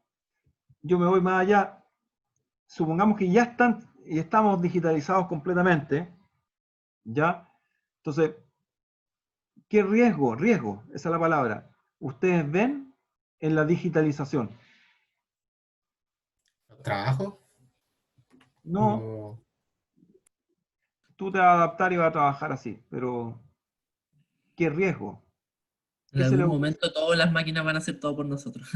yo me voy más allá. Supongamos que ya estamos digitalizados completamente, ¿ya? Entonces, ¿qué riesgo? Riesgo, esa es la palabra. ¿Ustedes ven en la digitalización? ¿Trabajo? No, tú te vas a adaptar y vas a trabajar así, pero ¿qué riesgo? En ¿Qué se le algún ocurre? momento todas las máquinas van a hacer todo por nosotros.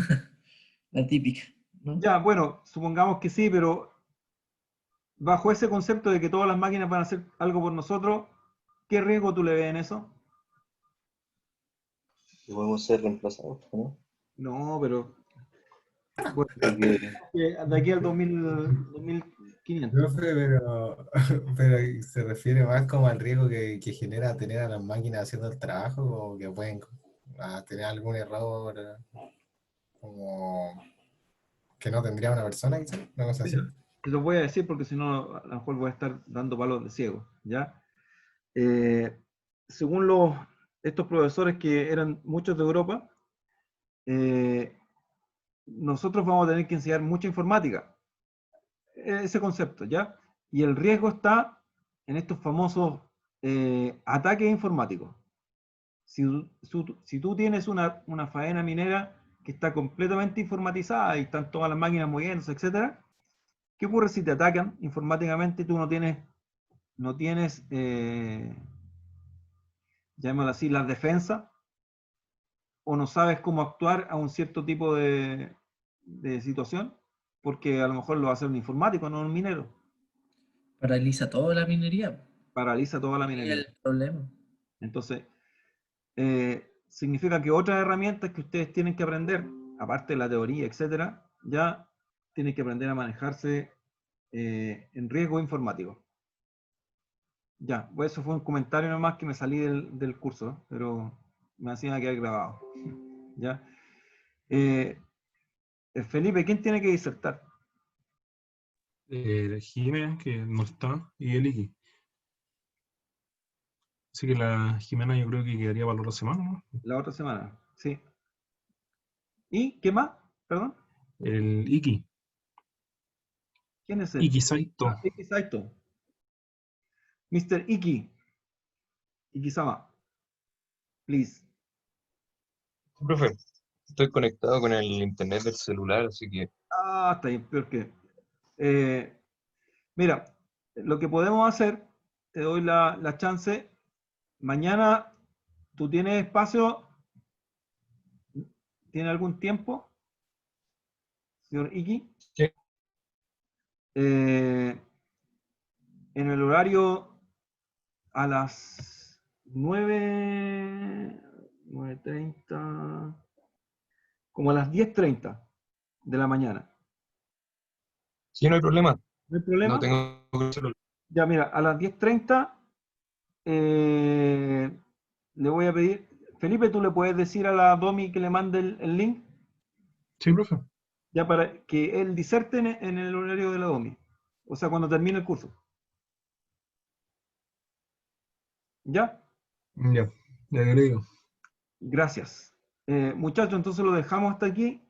La típica, ¿no? Ya, bueno, supongamos que sí, pero bajo ese concepto de que todas las máquinas van a hacer algo por nosotros, ¿qué riesgo tú le ves en eso? Que podemos ser reemplazados, ¿no? No, pero bueno, Porque de aquí al 2500. Profe, pero se refiere más como al riesgo que genera tener a las máquinas haciendo el trabajo, o que pueden tener algún error, como que no tendría una persona, quizás, una cosa así. Mira, te lo voy a decir porque si no, a lo mejor voy a estar dando palos de ciego, ¿ya? Según estos profesores que eran muchos de Europa, nosotros vamos a tener que enseñar mucha informática, ese concepto, ¿ya? Y el riesgo está en estos famosos ataques informáticos. Si tú tienes una faena minera que está completamente informatizada y están todas las máquinas moviéndose, etcétera, ¿qué ocurre si te atacan informáticamente y tú no tienes llamémoslo así, las defensas, o no sabes cómo actuar a un cierto tipo de situación? Porque a lo mejor lo va a hacer un informático, no un minero. Paraliza toda la minería. Paraliza toda la Es minería. el problema. Entonces, significa que otras herramientas que ustedes tienen que aprender, aparte de la teoría, etcétera, ya tienen que aprender a manejarse en riesgo informático. Ya, pues eso fue un comentario nomás que me salí del curso, pero me hacía quedar grabado. ¿Ya? Felipe, ¿quién tiene que disertar? Jimena, que no está, y el Iki. Así que la Jimena yo creo que quedaría para la otra semana, ¿no? La otra semana, sí. ¿Y qué más? Perdón. El Iki. ¿Quién es él? Iki Saito. Iki Saito. Mr. Iki. Iki-sama. Please. Profe, estoy conectado con el internet del celular, así que Ah, está bien, peor que. Mira, lo que podemos hacer, te doy la chance. Mañana, ¿tú tienes espacio? ¿Tiene algún tiempo, señor Iki? sí. En el horario a las 9:30, como a las 10:30 de la mañana. Sí, no hay problema. ¿No hay problema? No tengo celular. Ya, mira, a las 10:30 le voy a pedir, Felipe, ¿tú le puedes decir a la Domi que le mande el link? Sí, profe. Ya para que él diserte en el horario de la Domi. O sea, cuando termine el curso. ¿Ya? Ya, ya que le digo. Gracias. Muchachos, entonces lo dejamos hasta aquí.